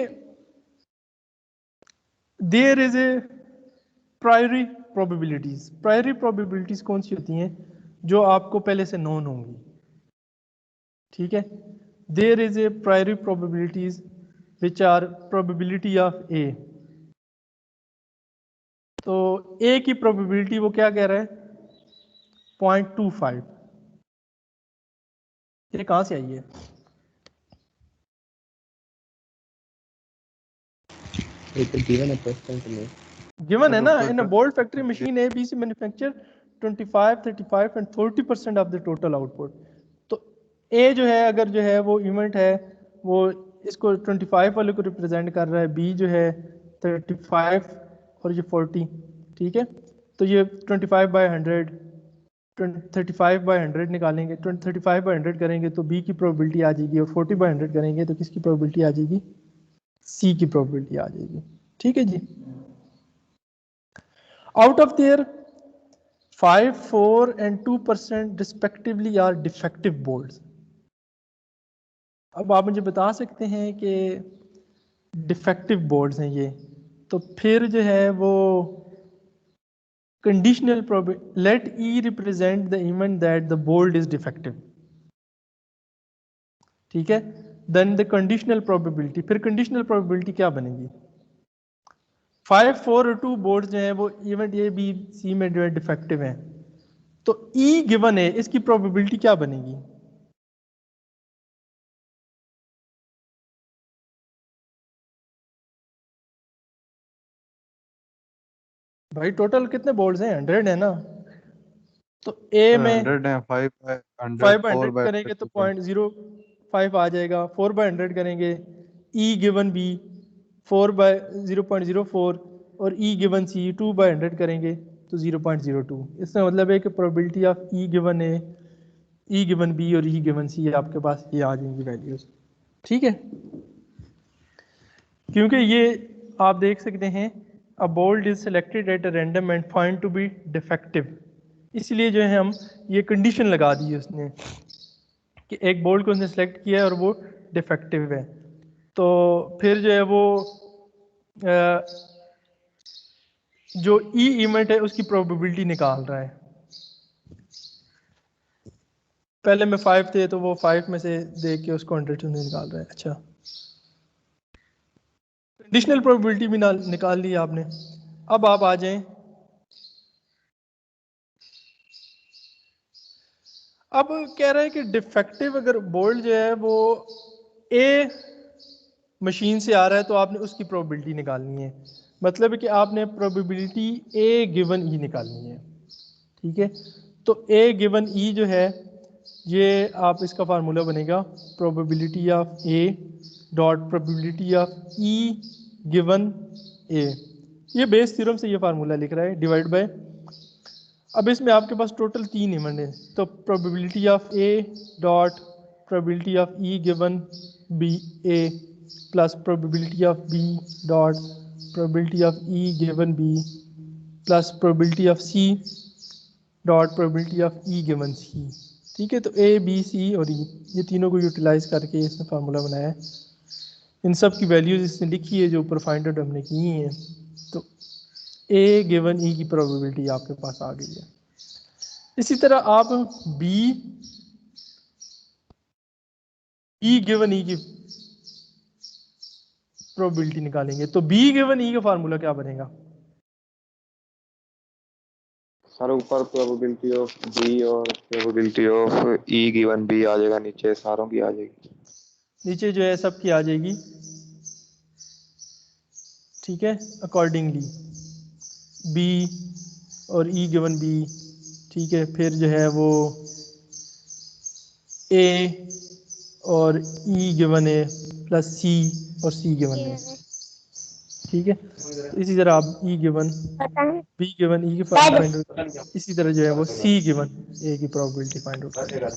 [SPEAKER 1] there is a priori probabilities. Priori probabilities कौन सी होती हैं, जो आपको पहले से नोन होंगी, ठीक है। There is a priori probabilities which are probability of A. तो ए की प्रोबेबिलिटी वो क्या कह रहा है, 0.25। ये कहां से आई है, गिवन है ना, in a bolt factory machine A B C manufacture 25, 35 and 40% of the total output. तो ए जो है अगर जो है वो इवेंट है वो इसको 25 वाले को रिप्रेजेंट कर रहा है, बी जो है 35 और ये 40, ठीक है। तो ये 25/100, 35/100 निकालेंगे, 35/100 करेंगे तो बी की प्रोबेबिलिटी आ जाएगी, और 40/100 करेंगे तो किसकी प्रोबेबिलिटी आ जाएगी, सी की प्रोबेबिलिटी आ जाएगी, ठीक है जी। Out of their 5, 4 and 2% respectively are defective bolts। अब आप मुझे बता सकते हैं कि डिफेक्टिव बोल्ट्स हैं ये, तो फिर जो है वो conditional let E represent the event that the bolt is defective, ठीक है। देन द कंडीशनल प्रोबेबिलिटी, फिर कंडीशनल प्रोबेबिलिटी क्या बनेगी, 5, 4 और 2 बोल्ट जो है वो इवेंट ए बी सी में जो है डिफेक्टिव है, तो ई गिवन है, इसकी प्रोबेबिलिटी क्या बनेगी, भाई टोटल कितने बोल्ट हैं, 100 है ना। तो ए में
[SPEAKER 3] 100 है, 5/100
[SPEAKER 1] 5/100 करेंगे तो 0.05 आ जाएगा, 4/100 करेंगे, ई गिवन बी 4/0.04 और ई गिवन सी 2/100 करेंगे तो 0.02। इसका मतलब है कि probability of E given A, E given B और ई गिवन सी आपके पास ये आ जाएंगी वैल्यूज, ठीक है। क्योंकि ये आप देख सकते हैं a bolt is selected at a random and find to be defective, इसलिए जो है हम ये कंडीशन लगा दी है उसने कि एक बोल्ट को उसने सेलेक्ट किया है और वो डिफेक्टिव है, तो फिर जो है वो जो ई इवेंट है उसकी प्रोबेबिलिटी निकाल रहा है। पहले में 5 थे तो वो 5 में से देख के उसको 100 से निकाल रहा है। अच्छा, कंडीशनल प्रोबेबिलिटी भी निकाल ली आपने। अब आप आ जाएं, अब कह रहा है कि डिफेक्टिव अगर बोल्ट जो है वो ए मशीन से आ रहा है तो आपने उसकी प्रोबेबिलिटी निकालनी है, मतलब है कि आपने प्रोबेबिलिटी ए गिवन ई निकालनी है, ठीक है। तो ए गिवन ई जो है ये आप इसका फार्मूला बनेगा probability of A dot probability of E given A. ये बेस थ्योरम से ये फार्मूला लिख रहा है, डिवाइड बाय अब इसमें आपके पास टोटल 3 इवेंट है, तो probability of A dot probability of E given B A plus probability of B dot probability of E given B plus probability of C dot probability of E given C. ठीक है, तो ए B सी और ई ये तीनों को utilise करके इसने formula बनाया है। इन सब की वैल्यूज इसने लिखी है जो ऊपर फाइंड आउट हमने की हैं। तो ए गिवन ई की प्रोबेबिलिटी आपके पास आ गई है। इसी तरह आप बी गिवन ई की प्रोबेबिलिटी निकालेंगे, तो बी गिवन ई का फार्मूला क्या बनेगा?
[SPEAKER 5] सर ऊपर प्रोबेबिलिटी ऑफ बी और probability of E given B आ जाएगा, नीचे सारों की आ जाएगी।
[SPEAKER 1] नीचे जो है सबकी आ जाएगी। ठीक है, अकॉर्डिंगली बी और ई गिवन बी। ठीक है, फिर जो है वो ए और ई गिवन ए प्लस सी और सी गिवन ए। ठीक है, तो इसी तरह आप ई गिवन बी गिवन ई की फाइंड आउट करेंगे, इसी तरह जो है वो सी गिवन ए की प्रोबेबिलिटी फाइंड आउट करेंगे।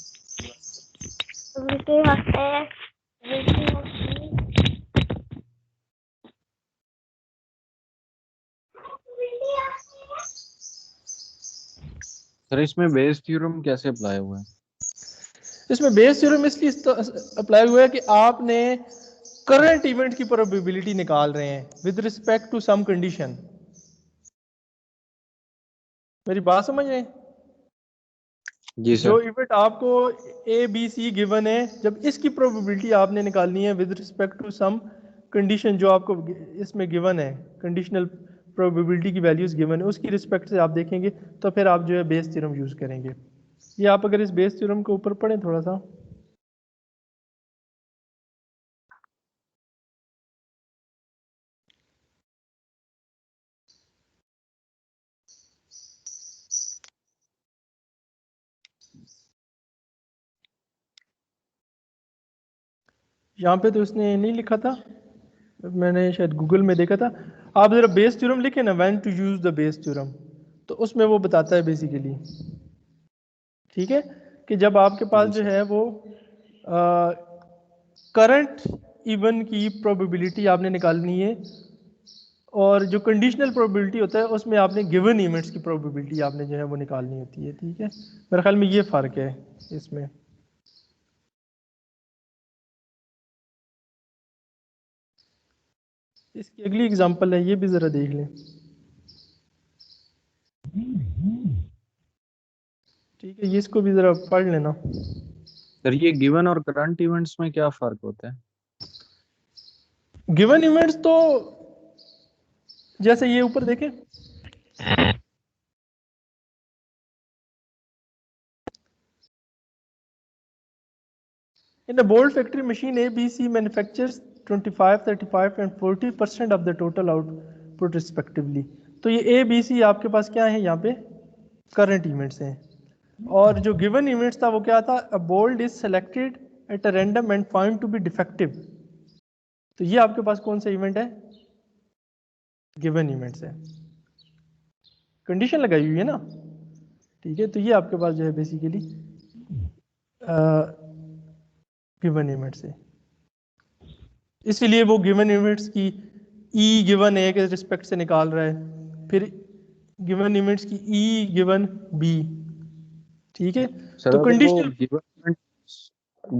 [SPEAKER 3] सर इसमें बेस थ्योरम कैसे अप्लाई हुआ है?
[SPEAKER 1] इसमें बेस थ्योरम इसलिए अप्लाई हुआ है कि आपने करंट इवेंट की प्रोबेबिलिटी निकाल रहे हैं with respect to some condition. मेरी बात समझ रहे हैं?
[SPEAKER 3] जी सर।
[SPEAKER 1] जो इवेंट आपको ए बी सी गिवन है, जब इसकी प्रोबेबिलिटी आपने निकालनी है with respect to some condition जो आपको इसमें गिवन है, कंडीशनल प्रोबेबिलिटी की वैल्यूज गिवन है, उसकी रिस्पेक्ट से आप देखेंगे तो फिर आप जो है बेस थ्योरम यूज करेंगे। ये आप अगर इस बेस थ्योरम के ऊपर पढ़ें थोड़ा सा, यहाँ पे तो उसने नहीं लिखा था, मैंने शायद गूगल में देखा था। आप जरा बेस थ्योरम लिखे ना, when to use the Bayes theorem, तो उसमें वो बताता है बेसिकली। ठीक है, कि जब आपके पास जो है वो करंट इवन की प्रोबेबिलिटी आपने निकालनी है, और जो कंडीशनल प्रोबेबिलिटी होता है उसमें आपने गिवन इवेंट्स की प्रोबेबिलिटी आपने जो है वो निकालनी होती है। ठीक है, मेरे ख्याल में ये फ़र्क है इसमें। इसकी अगली एग्जांपल है, ये भी ज़रा देख लें। ठीक है, ये इसको भी ज़रा पढ़ लेना।
[SPEAKER 3] सर ये गिवन और करंट इवेंट्स में क्या फर्क होता है?
[SPEAKER 1] गिवन इवेंट्स तो जैसे ये ऊपर देखें, in a bold factory machine ABC manufactures 25, 35 and 40% of the total output respectively। तो ये A B C आपके पास क्या है, यहाँ पे करंट इवेंट्स हैं। और जो गिवन इवेंट्स था वो क्या था, a bold is selected at a random and found to be defective। तो ये आपके पास कौन सा इवेंट है, गिवन इवेंट्स है, कंडीशन लगाई हुई है ना। ठीक है, तो ये आपके पास जो है बेसिकली गिवन इवेंट्स है। इसीलिए वो गिवन इवेंट्स की ई गिवन ए के रिस्पेक्ट से निकाल रहा है, फिर गिवन इवेंट्स की ई गिवन बी। ठीक है, तो कंडीशनल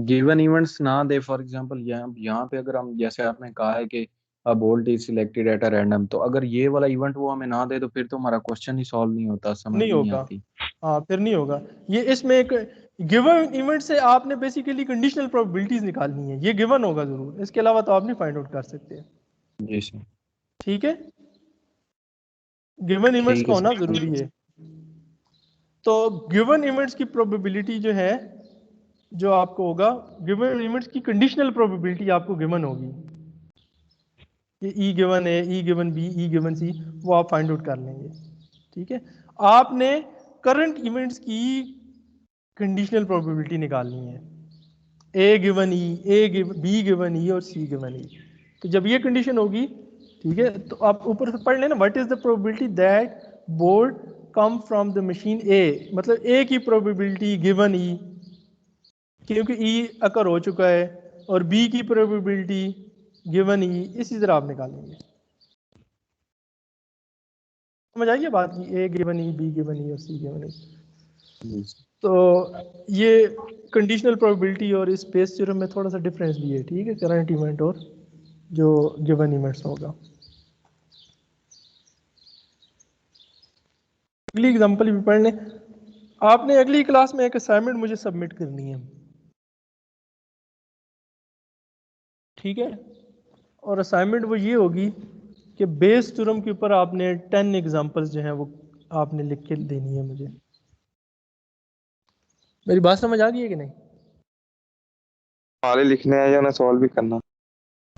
[SPEAKER 3] गिवन इवेंट्स ना दे, फॉर एग्जांपल यहाँ पे अगर हम, जैसे आपने कहा है कि अ bolt is selected at a random, तो अगर ये वाला इवेंट वो हमें ना दे तो फिर तो हमारा क्वेश्चन ही सॉल्व नहीं होता, समझ
[SPEAKER 1] नहीं
[SPEAKER 3] नहीं
[SPEAKER 1] होगा।
[SPEAKER 3] आती।
[SPEAKER 1] हाँ, फिर नहीं होगा। ये इसमें एक गिवन इवेंट से आपने बेसिकली कंडीशनल प्रोबेबिलिटीज निकालनी है, ये गिवन होगा जरूर, इसके अलावा तो आप नहीं फाइंड आउट कर सकते।
[SPEAKER 3] जी सर।
[SPEAKER 1] ठीक है, गिवन इवेंट्स
[SPEAKER 3] ठीक
[SPEAKER 1] का
[SPEAKER 3] है
[SPEAKER 1] होना
[SPEAKER 3] सर।
[SPEAKER 1] जरूरी है। तो गिवन इवेंट्स की प्रोबेबिलिटी जो है, जो आपको होगा, गिवन इवेंट्स की कंडीशनल प्रोबेबिलिटी आपको गिवन होगी। ये ई गिवन है, E given B, E given C, वो आप फाइंड आउट कर लेंगे। ठीक है, आपने करंट इवेंट्स की कंडीशनल प्रोबेबिलिटी निकालनी है, A given E, B given E और सी गिवन ई। तो जब ये कंडीशन होगी, ठीक है, तो आप ऊपर से पढ़ लेना, what is the probability that bolt come from the machine A, मतलब ए की प्रोबेबिलिटी गिवन ई, क्योंकि ई अकर हो चुका है, और बी की प्रोबेबिलिटी गिवन ई, इसी तरह आप निकालेंगे। समझ आइए बात की, A given E, B given E और सी गिवन ई। तो ये कंडीशनल प्रोबेबिलिटी और इस स्पेस थ्योरम में थोड़ा सा डिफरेंस भी है, ठीक है, करंट इवेंट और जो गिवन इवेंट्स होगा। अगली एग्जांपल भी पढ़ लें। आपने अगली क्लास में एक असाइनमेंट मुझे सबमिट करनी है, ठीक है, और असाइनमेंट वो ये होगी कि बेस थ्योरम के ऊपर आपने 10 एग्जांपल्स जो हैं वो आपने लिख के देनी है मुझे। मेरी बात समझ आ गई है कि नहीं?
[SPEAKER 5] हमारे लिखने हैं या उन्हें सॉल्व भी करना?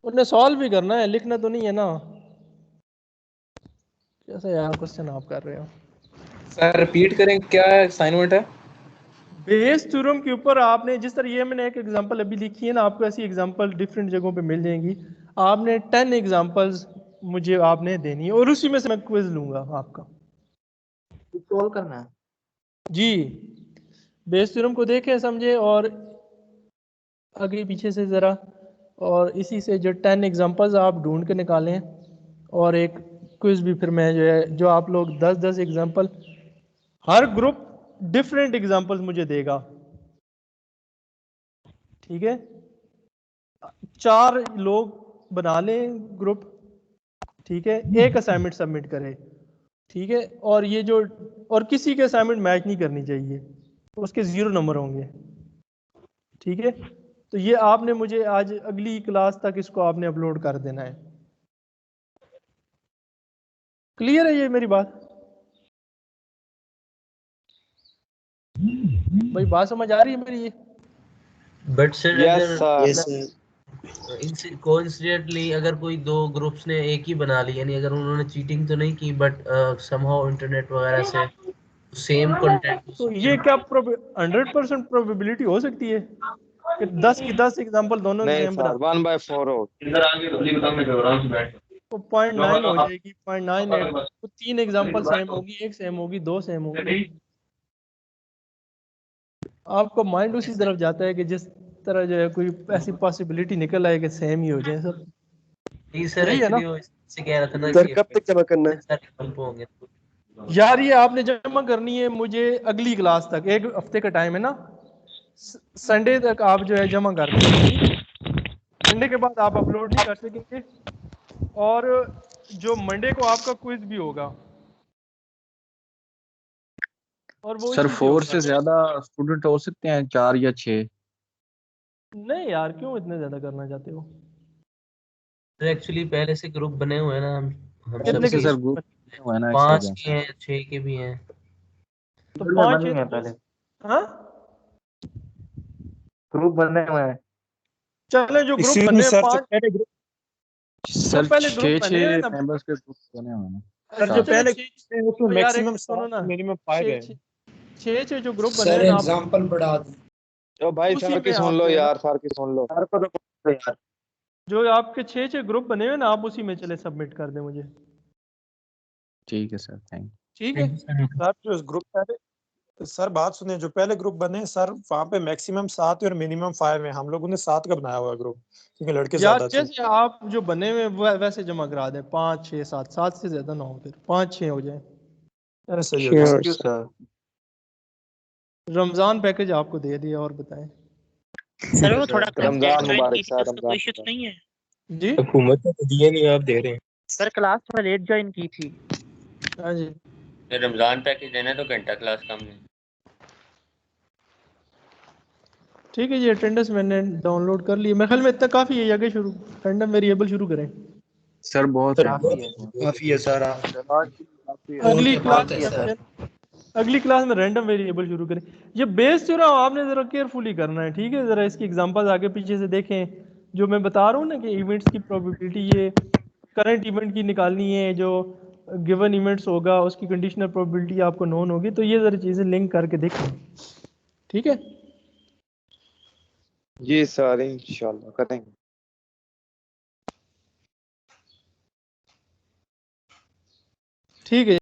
[SPEAKER 1] उन्हें सॉल्व भी करना है, लिखना तो नहीं है ना। कैसा यार क्वेश्चन आप कर रहे हो?
[SPEAKER 9] सर रिपीट करें, क्या असाइनमेंट है?
[SPEAKER 1] बेस थ्योरम के ऊपर आपने जिस तरह ये मैंने एक एग्जांपल अभी लिखी है ना, आपको ऐसी एग्जांपल डिफरेंट जगहों पे मिल जाएंगी। आपने 10 एग्जांपल्स मुझे आपने देनी है और उसी में से मैं क्विज लूंगा आपका।
[SPEAKER 8] सॉल्व करना है
[SPEAKER 1] जी, बेस थ्योरम को देखें, समझे, और आगे पीछे से ज़रा, और इसी से जो 10 एग्जांपल्स आप ढूंढ के निकालें, और एक क्विज भी फिर मैं जो है, जो आप लोग 10-10 एग्जांपल, हर ग्रुप डिफरेंट एग्जांपल्स मुझे देगा, ठीक है। 4 लोग बना लें ग्रुप, ठीक है, एक असाइनमेंट सबमिट करें, ठीक है, और ये जो, और किसी के असाइनमेंट मैच नहीं करनी चाहिए, उसके 0 नंबर होंगे, ठीक है। तो ये आपने मुझे आज अगली क्लास तक इसको आपने अपलोड कर देना है। क्लियर है ये मेरी बात? भाई बात समझ आ रही है मेरी ये?
[SPEAKER 6] बट सर
[SPEAKER 5] यस
[SPEAKER 6] अगर
[SPEAKER 5] सर।
[SPEAKER 6] कोइंसिडेंटली अगर कोई दो ग्रुप्स ने एक ही बना ली, यानी अगर उन्होंने चीटिंग तो नहीं की, बट समहाउ इंटरनेट वगैरह से सेम कंटेंट
[SPEAKER 1] तो ये क्या 100% प्रोबेबिलिटी हो सकती है कि 10 की 10 एग्जांपल दोनों ने
[SPEAKER 5] नहीं
[SPEAKER 1] सेम बना,
[SPEAKER 5] सर, 1/4 हो।
[SPEAKER 1] तो 0.9 हो जाएगी, 0.98, तो 3 एग्जांपल सेम होगी, एक सेम होगी, 2 सेम होगी। आपको माइंड उसी तरफ जाता है कि जिस तरह जो है कोई ऐसी पॉसिबिलिटी निकल आए कि सेम ही हो जाए सब।
[SPEAKER 6] नहीं सर,
[SPEAKER 1] सही है ना?
[SPEAKER 6] एक्चुअली वो इससे कह रहा था ना
[SPEAKER 2] सर
[SPEAKER 6] कि
[SPEAKER 2] कब तक जमा करना है?
[SPEAKER 6] सारे ग्रुप होंगे।
[SPEAKER 1] यार ये आपने जमा करनी है मुझे अगली क्लास तक, 1 हफ्ते का टाइम है ना, संडे तक आप जो है जमा कर देंगे। संडे के बाद आप अपलोड नहीं कर सकेंगे, और जो मंडे को आपका क्विज भी होगा, और वो
[SPEAKER 3] सर
[SPEAKER 1] इसी पे
[SPEAKER 3] 4
[SPEAKER 1] होगा।
[SPEAKER 3] से ज्यादा स्टूडेंट हो सकते हैं, 4 या 6?
[SPEAKER 1] नहीं यार, क्यों इतने ज्यादा करना चाहते हो?
[SPEAKER 6] तो एक्चुअली पहले से ग्रुप बने हुए हैं ना, हम सब
[SPEAKER 1] कितने
[SPEAKER 3] अच्छा
[SPEAKER 1] के
[SPEAKER 6] के
[SPEAKER 3] सर,
[SPEAKER 1] ग्रुप?
[SPEAKER 3] ग्रुप हुआ है ना, इस
[SPEAKER 6] 5
[SPEAKER 3] वजह
[SPEAKER 6] के
[SPEAKER 3] से।
[SPEAKER 6] हैं, 6 के भी हैं।
[SPEAKER 1] तो
[SPEAKER 8] ग्रुप
[SPEAKER 1] 5
[SPEAKER 8] बने
[SPEAKER 1] 6
[SPEAKER 8] हुए हैं पहले,
[SPEAKER 1] हाँ,
[SPEAKER 8] ग्रुप बने हुए हैं।
[SPEAKER 1] चले जो ग्रुप
[SPEAKER 10] एक्सक्यूज मी
[SPEAKER 1] बने
[SPEAKER 10] सर, जो
[SPEAKER 1] 5,
[SPEAKER 10] पहले ग्रुप
[SPEAKER 1] जो
[SPEAKER 3] सर
[SPEAKER 1] पहले ग्रुप बने हैं
[SPEAKER 3] 6
[SPEAKER 1] ना,
[SPEAKER 3] मेंबर्स के ग्रुप बने हुए हैं
[SPEAKER 10] सर
[SPEAKER 3] ना,
[SPEAKER 10] जो
[SPEAKER 1] चले
[SPEAKER 3] 7।
[SPEAKER 10] पहले
[SPEAKER 1] 6,
[SPEAKER 10] थे उसमें
[SPEAKER 1] तो यार एक
[SPEAKER 10] मैक्सिमम
[SPEAKER 1] सुनो
[SPEAKER 10] 7
[SPEAKER 1] ना,
[SPEAKER 10] मिनिमम 5 है।
[SPEAKER 1] 6 जो ग्रुप बने
[SPEAKER 11] सर
[SPEAKER 1] हैं ना, आप
[SPEAKER 11] एग्जाम्पल बढ़ा दी।
[SPEAKER 5] तो भाई
[SPEAKER 1] उसी
[SPEAKER 5] सर की
[SPEAKER 1] में
[SPEAKER 5] सुन
[SPEAKER 1] आप
[SPEAKER 5] लो
[SPEAKER 1] जो है ना,
[SPEAKER 5] यार, सर की सुन लो।
[SPEAKER 8] सर को तो बोलो यार।
[SPEAKER 1] जो आपके 6 ग्रुप बने हुए ना, आप उसी में चले सबमिट कर दें मुझे,
[SPEAKER 3] ठीक है सर, थैंक
[SPEAKER 1] ठीक है।
[SPEAKER 10] सर जो ग्रुप पहले, सर बात सुनिए, जो पहले ग्रुप बने सर वहाँ पे मैक्सिमम 7 है और मिनिमम 5 है। हम लोगों ने 7 का बनाया हुआ है ग्रुप, क्योंकि लड़के
[SPEAKER 1] यार
[SPEAKER 10] ज्यादा थे।
[SPEAKER 1] जैसे आप जो बने हुए वैसे जमा करा दें, 5 6 7, 7 से ज्यादा ना हो, फिर 5 6 हो जाए।
[SPEAKER 10] अरे सही हो गया
[SPEAKER 8] thank you sir.
[SPEAKER 1] Ramzan package आपको दे दिया, और बताएं
[SPEAKER 12] सर वो थोड़ा क्लास
[SPEAKER 5] रमजान
[SPEAKER 12] ज्वाइन
[SPEAKER 5] मुबारक
[SPEAKER 12] की थी,
[SPEAKER 5] सर,
[SPEAKER 12] उसका कोई
[SPEAKER 5] रमजान
[SPEAKER 12] इश्यू तो
[SPEAKER 5] मुबारक।
[SPEAKER 12] नहीं है?
[SPEAKER 1] जी।
[SPEAKER 11] हुकूमत ने तो दिए नहीं, आप दे रहे हैं।
[SPEAKER 12] सर क्लास थोड़ा लेट ज्वाइन की थी।
[SPEAKER 1] हाँ जी,
[SPEAKER 6] रमजान पैकेज देना तो घंटा क्लास कम है।
[SPEAKER 1] ठीक है जी। अटेंडेंस मैंने डाउनलोड कर ली, मेरे ख्याल में इतना काफ़ी है। आगे शुरू रैंडम वेरिएबल शुरू करें।
[SPEAKER 3] सर। बहुत
[SPEAKER 11] सर
[SPEAKER 3] है,
[SPEAKER 8] काफी है।
[SPEAKER 11] काफी है सर,
[SPEAKER 1] अगली
[SPEAKER 11] बहुत
[SPEAKER 1] क्लास
[SPEAKER 11] है
[SPEAKER 1] में
[SPEAKER 11] सर।
[SPEAKER 1] अगली क्लास में रैंडम वेरिएबल शुरू करें। ये बेस जो रहा आपने ज़रा केयरफुली करना है, ठीक है। ज़रा इसकी एग्जांपल्स आगे पीछे से देखें, जो मैं बता रहा हूँ ना कि इवेंट्स की प्रोबेबिलिटी, ये करंट इवेंट की निकालनी है, जो गिवन इवेंट्स होगा उसकी कंडीशनल प्रोबेबिलिटी आपको नोन होगी, तो ये ज़रा चीज़ें लिंक करके देखें, ठीक है।
[SPEAKER 5] जी सर, इंशाल्लाह करेंगे।
[SPEAKER 1] ठीक है।